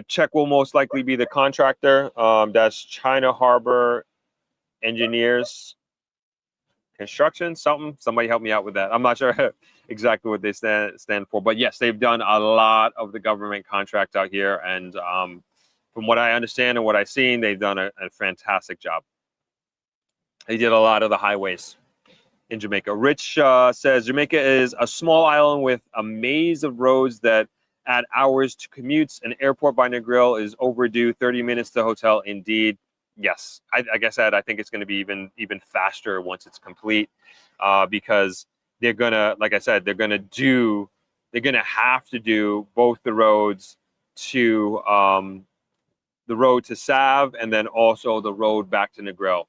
Czech will most likely be the contractor. That's China Harbor Engineers Construction, something. Somebody help me out with that. I'm not sure exactly what they stand for, but yes, they've done a lot of the government contracts out here, and from what I understand and what I've seen, they've done a fantastic job. They did a lot of the highways in Jamaica. Rich says Jamaica is a small island with a maze of roads that add hours to commutes. An airport by Negril is overdue. 30 minutes to hotel, indeed. Yes, like I said, I think it's going to be even faster once it's complete, because they're gonna, like I said, they're gonna have to do both the roads to the road to Sav and then also the road back to Negril.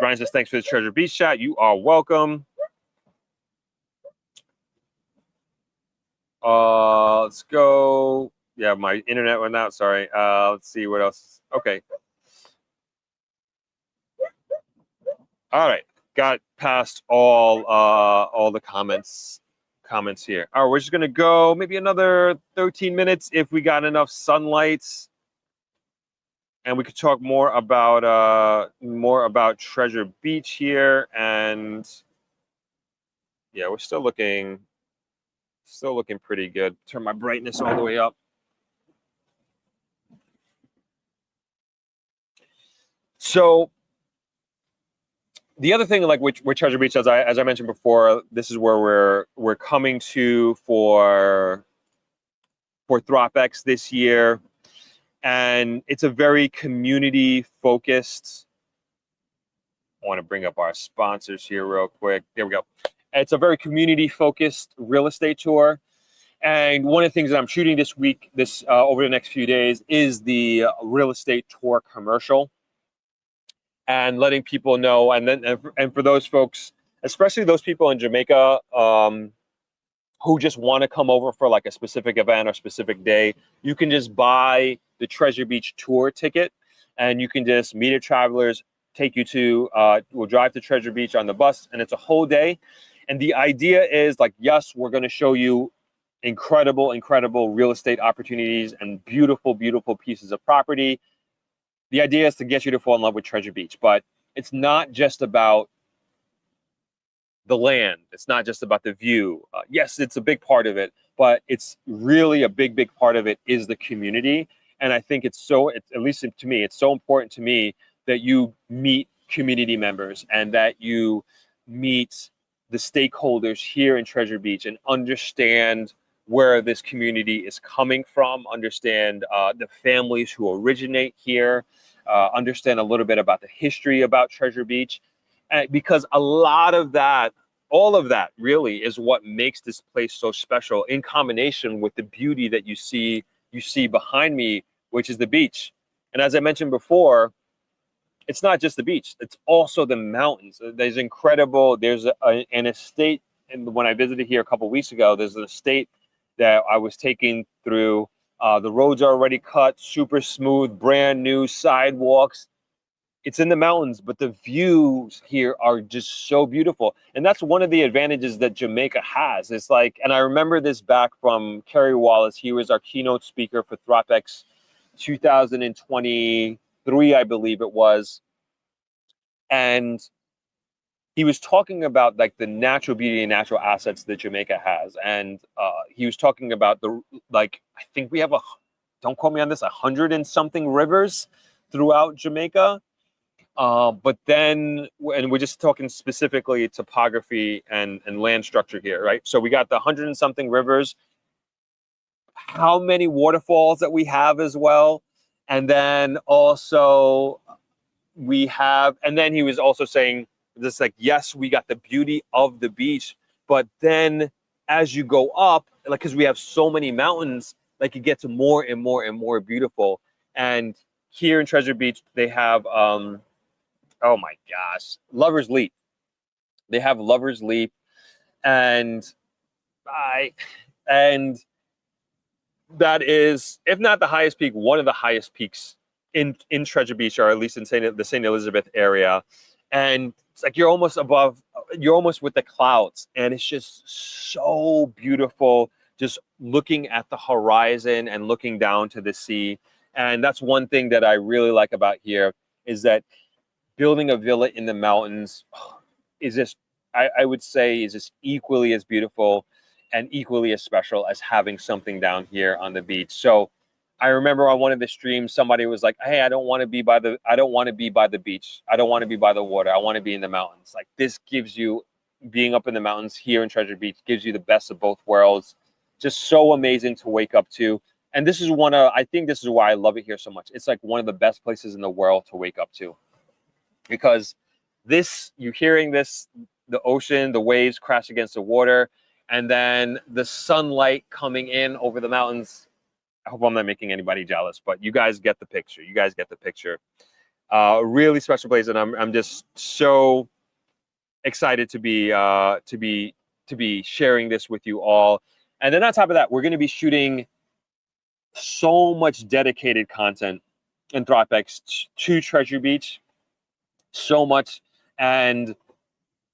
Brian says, thanks for the Treasure Beach chat. You are welcome. Let's go. Yeah, my internet went out. Sorry. Let's see what else. Okay. All right. Got past all the comments here. All right, we're just gonna go maybe another 13 minutes if we got enough sunlight, and we could talk more about Treasure Beach here. And yeah, we're still looking pretty good. Turn my brightness all the way up. So the other thing, like with Treasure Beach, as I mentioned before, this is where we're coming to for Throp-X this year, and it's a very community focused. I want to bring up our sponsors here real quick. There we go. It's a very community focused real estate tour. And one of the things that I'm shooting this week, over the next few days, is the real estate tour commercial, and letting people know. And for those folks, especially those people in Jamaica who just want to come over for like a specific event or specific day, you can just buy the Treasure Beach tour ticket, and you can just meet at Travelers, take you to, we'll drive to Treasure Beach on the bus, and it's a whole day. And the idea is like, yes, we're going to show you incredible real estate opportunities and beautiful pieces of property. The idea is to get you to fall in love with Treasure Beach, but it's not just about the land. It's not just about the view. Yes, it's a big part of it, but it's really a big part of it is the community. And I think at least to me, it's so important to me that you meet community members and that you meet the stakeholders here in Treasure Beach and understand where this community is coming from, understand the families who originate here, understand a little bit about the history about Treasure Beach, because a lot of that, all of that really is what makes this place so special, in combination with the beauty that you see behind me, which is the beach. And as I mentioned before, it's not just the beach, it's also the mountains. There's incredible, there's an estate, and when I visited here a couple of weeks ago, there's an estate that I was taking through. The roads are already cut, super smooth, brand new sidewalks. It's in the mountains, but the views here are just so beautiful. And that's one of the advantages that Jamaica has. It's like, and I remember this back from Kerry Wallace. He was our keynote speaker for Throp-X 2023, I believe it was. And he was talking about like the natural beauty and natural assets that Jamaica has. And he was talking about I think we have don't quote me on this, 100 and something rivers throughout Jamaica. But then, and we're just talking specifically topography and land structure here, right? So we got the 100 and something rivers, how many waterfalls that we have as well. And then also we have, and then he was also saying this, like, yes, we got the beauty of the beach, but then as you go up, like, because we have so many mountains, like it gets more and more and more beautiful. And here in Treasure Beach, they have, oh my gosh, Lover's Leap. They have Lover's Leap, and that is, if not the highest peak, one of the highest peaks in Treasure Beach, or at least in the St. Elizabeth area. And it's like you're almost with the clouds, and it's just so beautiful, just looking at the horizon and looking down to the sea. And that's one thing that I really like about here, is that building a villa in the mountains is just, I would say, is just equally as beautiful and equally as special as having something down here on the beach. So I remember on one of the streams, somebody was like, hey, I don't want to be by the beach. I don't want to be by the water. I want to be in the mountains. Like, this gives you, being up in the mountains here in Treasure Beach gives you the best of both worlds. Just so amazing to wake up to. And this is I think this is why I love it here so much. It's like one of the best places in the world to wake up to. Because you're hearing this, the ocean, the waves crash against the water, and then the sunlight coming in over the mountains. I hope I'm not making anybody jealous, but you guys get the picture. Really special place, and I'm just so excited to be sharing this with you all. And then on top of that, we're going to be shooting so much dedicated content in Throp-X to Treasure Beach. So much, and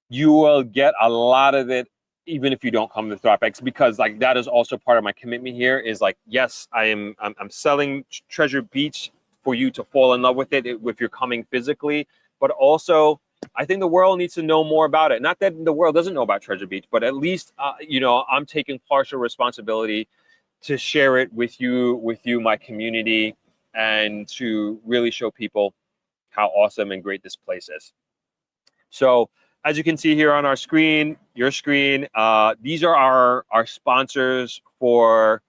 you will get a lot of it even if you don't come to Throp-X, because like that is also part of my commitment here, is like, yes, I'm selling Treasure Beach for you to fall in love with it if you're coming physically, but also I think the world needs to know more about it. Not that the world doesn't know about Treasure Beach, but at least I'm taking partial responsibility to share it with you, my community, and to really show people how awesome and great this place is. So as you can see here on our screen, your screen, these are our sponsors for,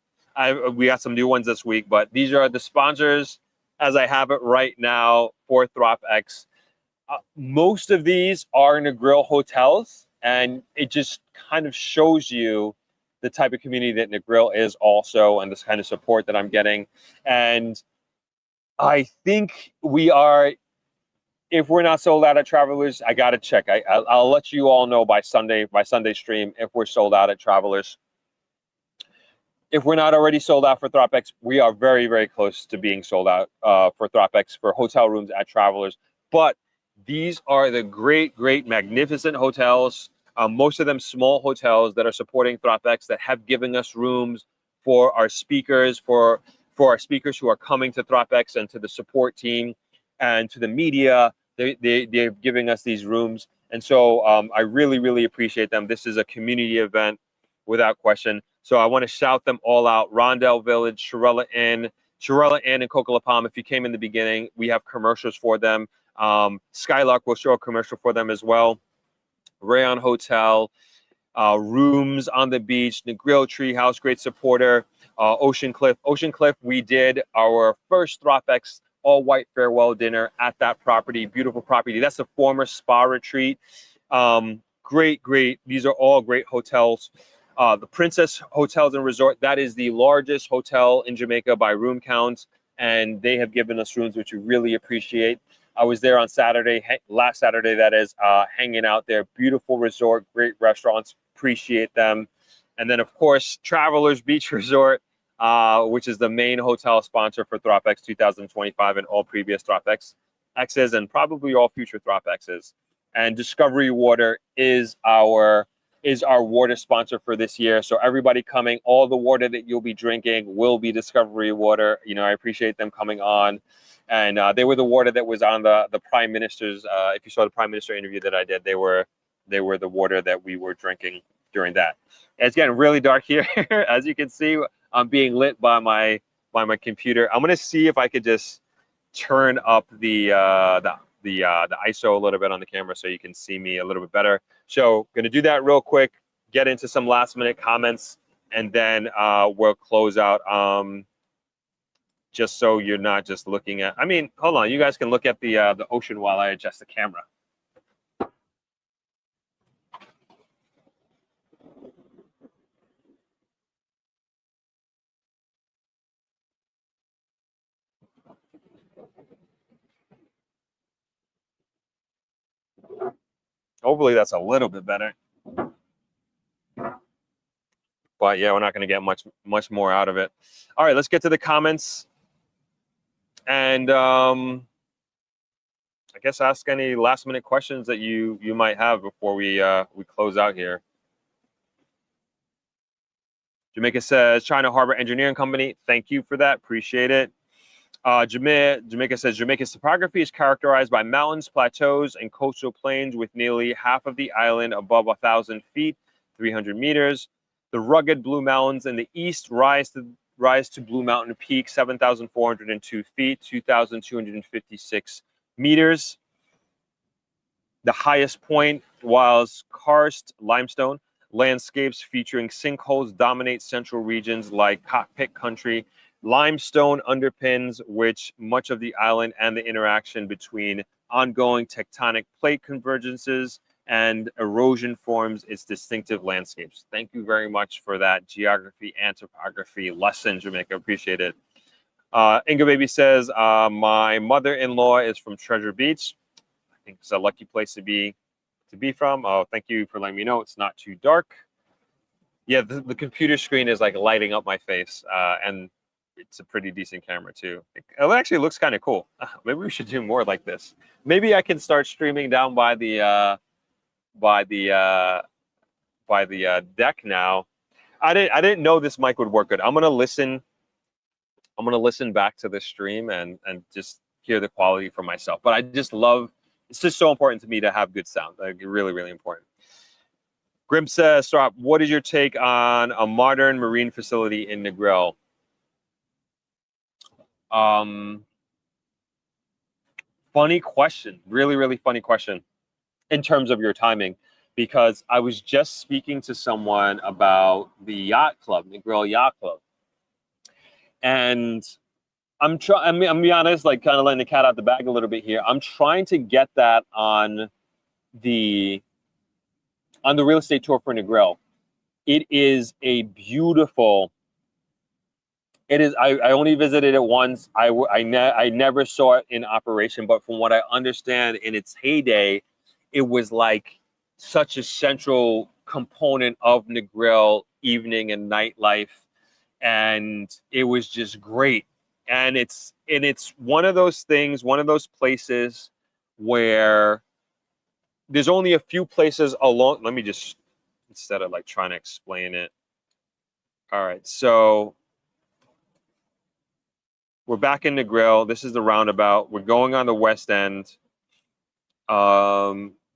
we got some new ones this week, but these are the sponsors as I have it right now for Throp-X. Most of these are Negril hotels, and it just kind of shows you the type of community that Negril is also, and this kind of support that I'm getting. And I think we are, if we're not sold out at Travelers, I got to check. I'll let you all know by Sunday stream if we're sold out at Travelers. If we're not already sold out for Throp-X, we are very, very close to being sold out for Throp-X for hotel rooms at Travelers. But these are the great, great, magnificent hotels, most of them small hotels that are supporting Throp-X, that have given us rooms for our speakers, for our speakers who are coming to Throp-X, and to the support team and to the media. They're giving us these rooms. And so I really, really appreciate them. This is a community event without question. So I want to shout them all out. Rondell Village, Shirella Inn, and Coca La Palm. If you came in the beginning, we have commercials for them. Skylark will show a commercial for them as well. Rayon Hotel, rooms on the beach, Negril Treehouse, great supporter. Ocean Cliff, we did our first Throp-X all-white farewell dinner at that property. Beautiful property. That's a former spa retreat. Great. These are all great hotels. The Princess Hotels and Resort, that is the largest hotel in Jamaica by room count, and they have given us rooms, which we really appreciate. I was there on Saturday, last Saturday, that is, hanging out there. Beautiful resort, great restaurants, appreciate them. And then, of course, Travelers Beach Resort, which is the main hotel sponsor for Throp-X 2025 and all previous Throp-X's and probably all future Throp-X's. And Discovery Water is our water sponsor for this year. So everybody coming, all the water that you'll be drinking will be Discovery Water. You know, I appreciate them coming on. And they were the water that was on the Prime Minister's, if you saw the Prime Minister interview that I did, they were the water that we were drinking during that. And it's getting really dark here. As you can see, I'm being lit by my computer. I'm gonna see if I could just turn up the ISO a little bit on the camera so you can see me a little bit better. So gonna do that real quick, get into some last minute comments, and then we'll close out. Just so you're not just looking at, I mean, hold on, you guys can look at the ocean while I adjust the camera. Hopefully that's a little bit better. But yeah, we're not going to get much more out of it. All right, let's get to the comments. And I guess ask any last minute questions that you might have before we close out here. Jamaica says, China Harbor Engineering Company, thank you for that, appreciate it. Jamaica says, Jamaica's topography is characterized by mountains, plateaus, and coastal plains with nearly half of the island above 1,000 feet, 300 meters. The rugged Blue Mountains in the east rise to Blue Mountain Peak, 7,402 feet, 2,256 meters. The highest point was karst limestone. Landscapes featuring sinkholes dominate central regions like Cockpit Country. Limestone underpins which much of the island and the interaction between ongoing tectonic plate convergences and erosion forms its distinctive landscapes. Thank you very much for that geography and topography lesson, Jamaica. Appreciate it. Inga Baby says, my mother-in-law is from Treasure Beach. I think it's a lucky place to be from. Oh, thank you for letting me know. It's not too dark. Yeah, the computer screen is like lighting up my face, and it's a pretty decent camera too. It actually looks kind of cool. Maybe we should do more like this. Maybe I can start streaming down by the deck now. I didn't know this mic would work good. I'm gonna listen back to the stream and just hear the quality for myself. But I just love, it's just so important to me to have good sound. Like really, really important. Grim says, Throp, what is your take on a modern marine facility in Negril? Funny question. Really, really funny question in terms of your timing, because I was just speaking to someone about the yacht club, Negril Yacht Club. And I'm gonna be honest, like kind of letting the cat out the bag a little bit here. I'm trying to get that on the real estate tour for Negril. It is a beautiful. It is. I only visited it once. I never saw it in operation, but from what I understand, in its heyday, it was like such a central component of Negril evening and nightlife, and it was just great. And it's one of those things, one of those places where there's only a few places along. Let me just, instead of like trying to explain it. All right, so we're back in Negril. This is the roundabout. We're going on the west end.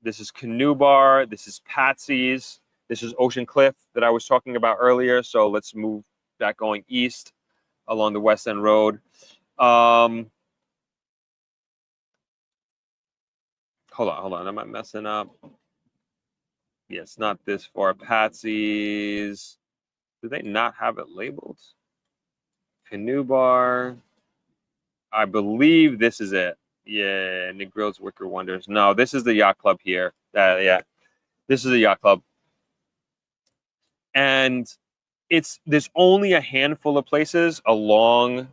This is Canoe Bar. This is Patsy's. This is Ocean Cliff that I was talking about earlier. So let's move back going east along the West End Road. Hold on. Am I messing up? Yes, not this far. Patsy's. Do they not have it labeled? Canoe Bar. I believe this is it. Yeah, Negril's Wicker Wonders. No, this is the Yacht Club here. Yeah, this is the Yacht Club. And there's only a handful of places along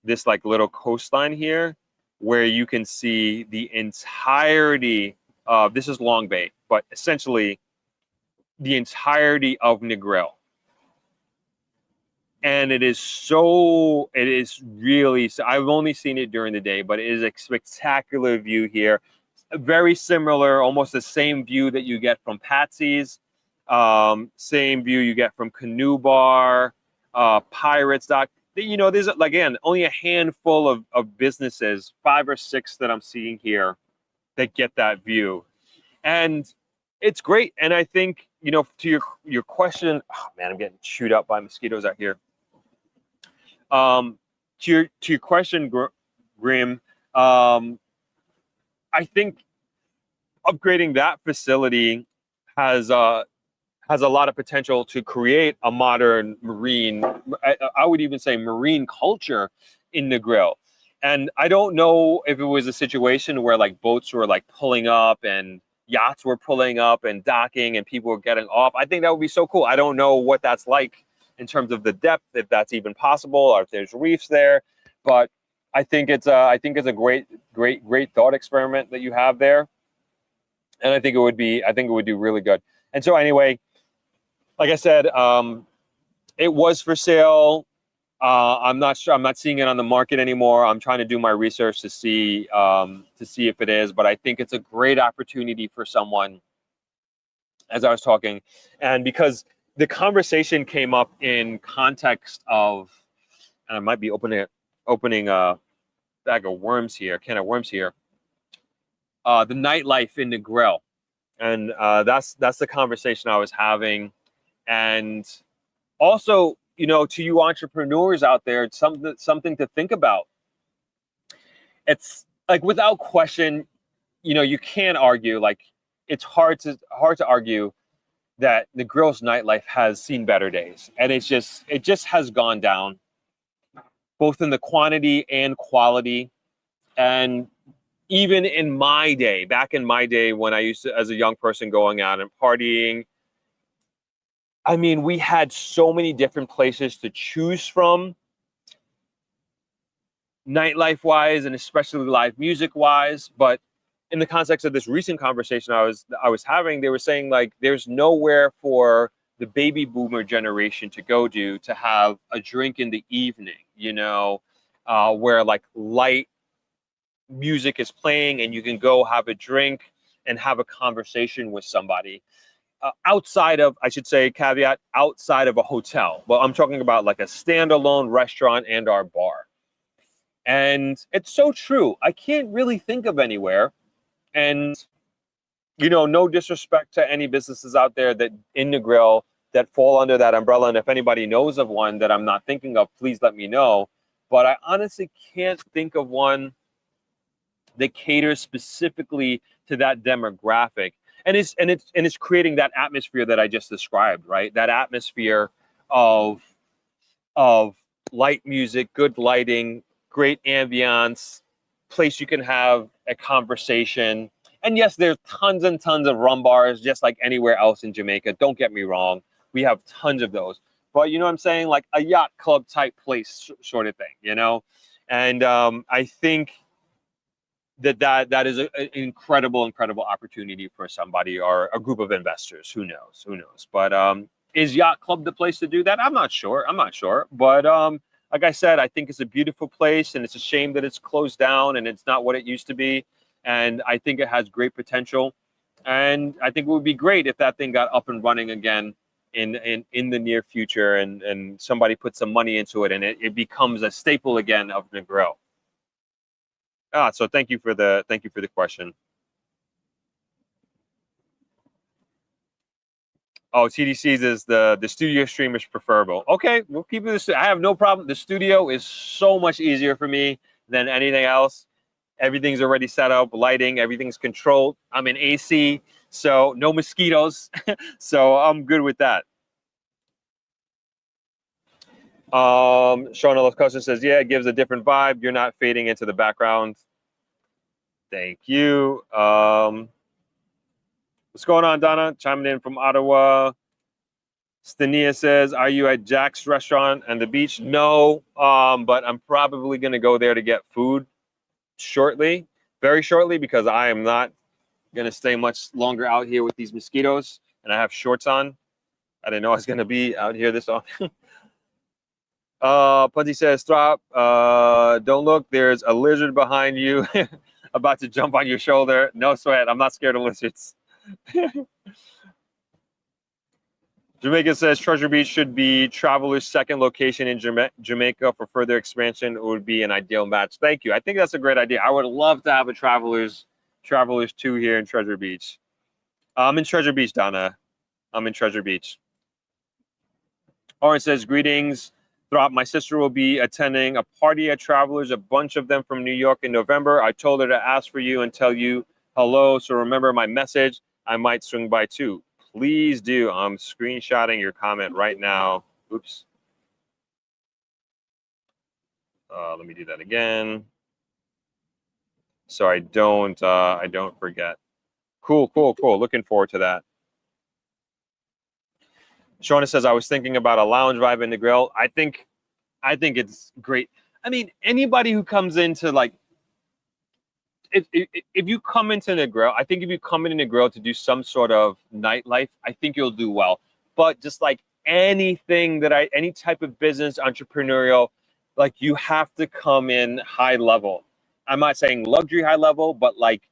this like little coastline here where you can see the entirety of, this is Long Bay, but essentially the entirety of Negril. And it is really, I've only seen it during the day, but it is a spectacular view here. Very similar, almost the same view that you get from Patsy's, same view you get from Canoe Bar, Pirates Dock. You know, there's, again, only a handful of businesses, 5 or 6 that I'm seeing here that get that view. And it's great. And I think, you know, to your question, oh man, I'm getting chewed up by mosquitoes out here. To your question, Grim, I think upgrading that facility has a lot of potential to create a modern marine, I would even say marine culture in Negril. And I don't know if it was a situation where like boats were like pulling up and yachts were pulling up and docking and people were getting off. I think that would be so cool. I don't know what that's like in terms of the depth, if that's even possible, or if there's reefs there. But I think it's a great thought experiment that you have there. And I think it would do really good. And so anyway, like I said, it was for sale. I'm not sure. I'm not seeing it on the market anymore. I'm trying to do my research to see if it is. But I think it's a great opportunity for someone, as I was talking, and because the conversation came up in context of, and I might be opening a bag of worms here, can of worms here. The nightlife in Negril, and that's the conversation I was having, and also, you know, to you entrepreneurs out there, it's something to think about. It's like, without question, you know, you can't argue. Like, it's hard to argue that Negril's nightlife has seen better days, and it just has gone down, both in the quantity and quality. And even in my day, back in my day when I used to, as a young person, going out and partying, I mean, we had so many different places to choose from, nightlife wise, and especially live music wise. But in the context of this recent conversation I was having, they were saying like there's nowhere for the baby boomer generation to go to have a drink in the evening, you know, where like light music is playing and you can go have a drink and have a conversation with somebody. Outside of, I should say, caveat, outside of a hotel. Well, I'm talking about like a standalone restaurant and our bar. And it's so true. I can't really think of anywhere. And, you know, no disrespect to any businesses out there that in Negril that fall under that umbrella. And if anybody knows of one that I'm not thinking of, please let me know. But I honestly can't think of one that caters specifically to that demographic. And it's creating that atmosphere that I just described, right? That atmosphere of light music, good lighting, great ambiance, place you can have a conversation. And yes, there's tons and tons of rum bars, just like anywhere else in Jamaica. Don't get me wrong. We have tons of those. But you know what I'm saying? Like a yacht club type place sort of thing, you know? And I think that is an incredible opportunity for somebody or a group of investors. Who knows? But is Yacht Club the place to do that? I'm not sure. But like I said, I think it's a beautiful place, and it's a shame that it's closed down and it's not what it used to be. And I think it has great potential. And I think it would be great if that thing got up and running again in the near future, and somebody put some money into it, and it becomes a staple again of Negril. So thank you for the question. Oh, TDC's is the studio stream is preferable. Okay, we'll keep this. I have no problem. The studio is so much easier for me than anything else. Everything's already set up, lighting, everything's controlled. I'm in AC, So no mosquitoes. So I'm good with that. Sean Olafcosta says, yeah, it gives a different vibe. You're not fading into the background. Thank you. What's going on, Donna? Chiming in from Ottawa. Stania says, are you at Jack's restaurant and the beach? No, but I'm probably going to go there to get food shortly, very shortly, because I am not going to stay much longer out here with these mosquitoes, and I have shorts on. I didn't know I was going to be out here this often. Punty says, Throp, don't look, there's a lizard behind you about to jump on your shoulder. No sweat, I'm not scared of lizards. Jamaica says Treasure Beach should be Traveler's second location in Jamaica for further expansion. It would be an ideal match. Thank you. I think that's a great idea. I would love to have a Travelers 2 here in Treasure Beach. I'm in Treasure Beach, Donna. I'm in Treasure Beach. Oren says, greetings. Throp, my sister will be attending a party at Travelers, a bunch of them from New York in November. I told her to ask for you and tell you hello. So remember my message. I might swing by too. Please do. I'm screenshotting your comment right now. Oops. Let me do that again, so I don't forget. Cool. Looking forward to that. Shauna says, I was thinking about a lounge vibe in Negril. I think it's great. I mean, anybody who comes into like, if you come into Negril, I think if you come into Negril to do some sort of nightlife, I think you'll do well. But just like anything any type of business, entrepreneurial, like you have to come in high level. I'm not saying luxury high level, but like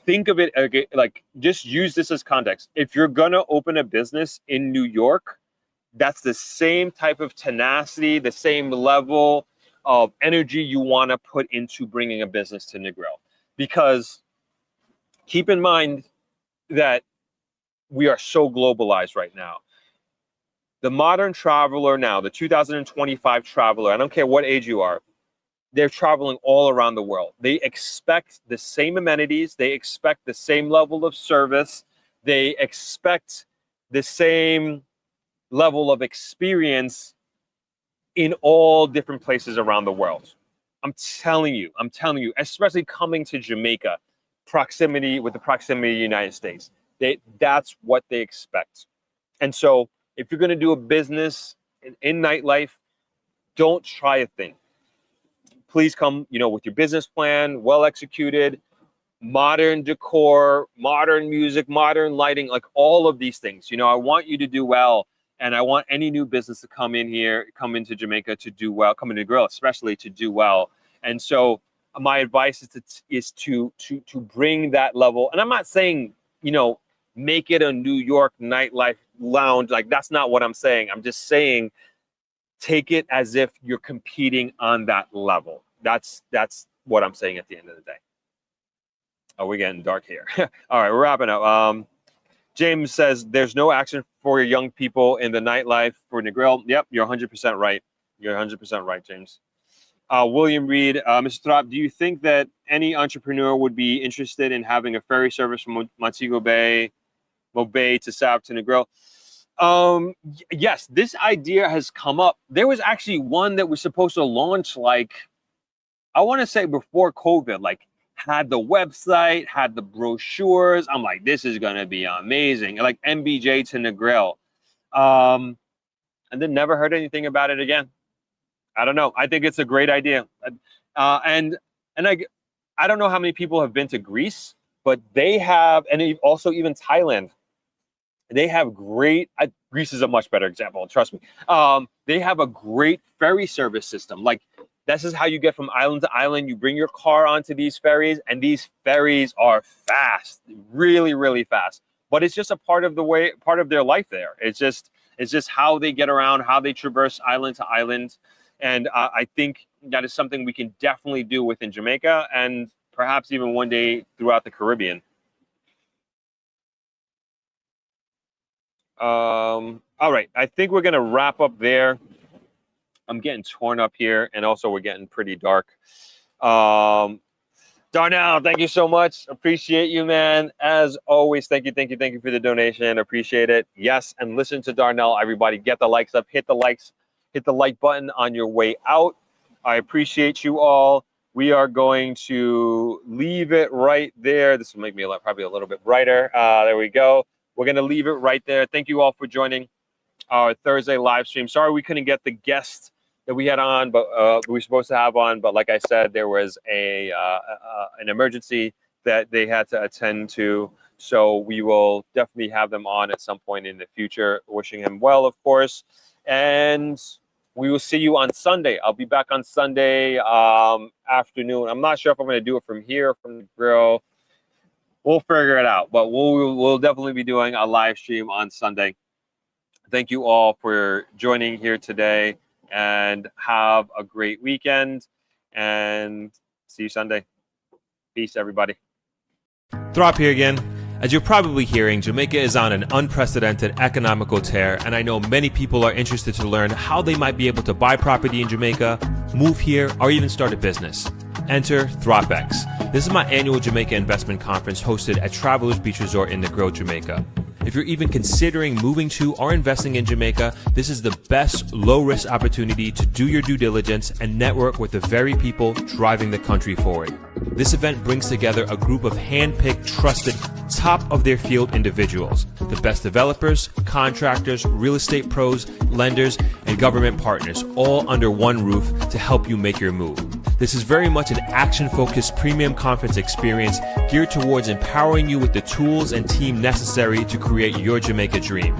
think of it like just use this as context. If you're gonna open a business in New York, that's the same type of tenacity, the same level of energy you want to put into bringing a business to Negril. Because keep in mind that we are so globalized right now. The modern traveler now, the 2025 traveler, I don't care what age you are, they're traveling all around the world. They expect the same amenities. They expect the same level of service. They expect the same level of experience in all different places around the world. I'm telling you, especially coming to Jamaica, the proximity of the United States, that's what they expect. And so if you're going to do a business in nightlife, don't try a thing. Please come, with your business plan, well executed, modern decor, modern music, modern lighting, like all of these things. I want you to do well. And I want any new business to come into Jamaica to do well, come into Negril especially to do well. And so my advice is to bring that level. And I'm not saying, make it a New York nightlife lounge. Like that's not what I'm saying. I'm just saying, take it as if you're competing on that level. That's what I'm saying at the end of the day. Oh, we're getting dark here. All right, we're wrapping up. James says, there's no action for young people in the nightlife for Negril. Yep, you're 100% right. You're 100% right, James. William Reed, Mr. Throp, do you think that any entrepreneur would be interested in having a ferry service from Montego Bay to South to Negril? Yes, this idea has come up. There was actually one that was supposed to launch, I want to say before COVID, had the website, had the brochures. I'm like, this is going to be amazing. Like MBJ to Negril. And then never heard anything about it again. I don't know. I think it's a great idea. And I don't know how many people have been to Greece, but they have, and also even Thailand, they have great, Greece is a much better example, trust me. They have a great ferry service system. This is how you get from island to island. You bring your car onto these ferries, and these ferries are fast, really, really fast. But it's just a part of their life there. It's just how they get around, how they traverse island to island. And I think that is something we can definitely do within Jamaica and perhaps even one day throughout the Caribbean. All right, I think we're gonna wrap up there. I'm getting torn up here, and also we're getting pretty dark. Darnell, thank you so much. Appreciate you, man. As always, thank you for the donation. Appreciate it. Yes, and listen to Darnell, everybody. Get the likes up. Hit the likes. Hit the like button on your way out. I appreciate you all. We are going to leave it right there. This will make me probably a little bit brighter. There we go. We're going to leave it right there. Thank you all for joining our Thursday live stream. Sorry we couldn't get the guest that we had on, but we were supposed to have on. But like I said, there was an emergency that they had to attend to. So we will definitely have them on at some point in the future. Wishing him well, of course. And we will see you on Sunday. I'll be back on Sunday afternoon. I'm not sure if I'm going to do it from here, from the grill. We'll figure it out. But we'll definitely be doing a live stream on Sunday. Thank you all for joining here today. And have a great weekend. And see you Sunday. Peace, everybody. Throp here again. As you're probably hearing, Jamaica is on an unprecedented economical tear, and I know many people are interested to learn how they might be able to buy property in Jamaica, move here, or even start a business. Enter Throp-X. This is my annual Jamaica investment conference hosted at Travelers Beach Resort in Negril, Jamaica. If you're even considering moving to or investing in Jamaica, this is the best low-risk opportunity to do your due diligence and network with the very people driving the country forward. This event brings together a group of hand-picked, trusted, top-of-their-field individuals, the best developers, contractors, real estate pros, lenders, and government partners, all under one roof to help you make your move. This is very much an action-focused premium conference experience geared towards empowering you with the tools and team necessary to create your Jamaica dream.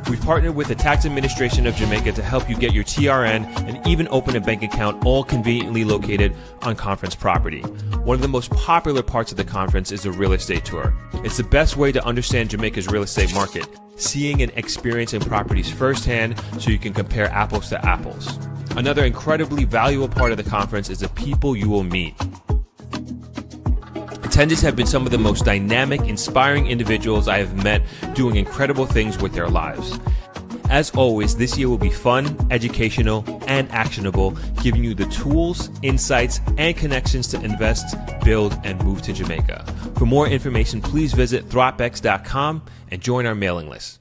We've partnered with the Tax Administration of Jamaica to help you get your TRN and even open a bank account, all conveniently located on conference property. One of the most popular parts of the conference is the real estate tour. It's the best way to understand Jamaica's real estate market, seeing and experiencing properties firsthand so you can compare apples to apples. Another incredibly valuable part of the conference is the people you will meet. Attendees have been some of the most dynamic, inspiring individuals I have met doing incredible things with their lives. As always, this year will be fun, educational, and actionable, giving you the tools, insights, and connections to invest, build, and move to Jamaica. For more information, please visit ThropX.com and join our mailing list.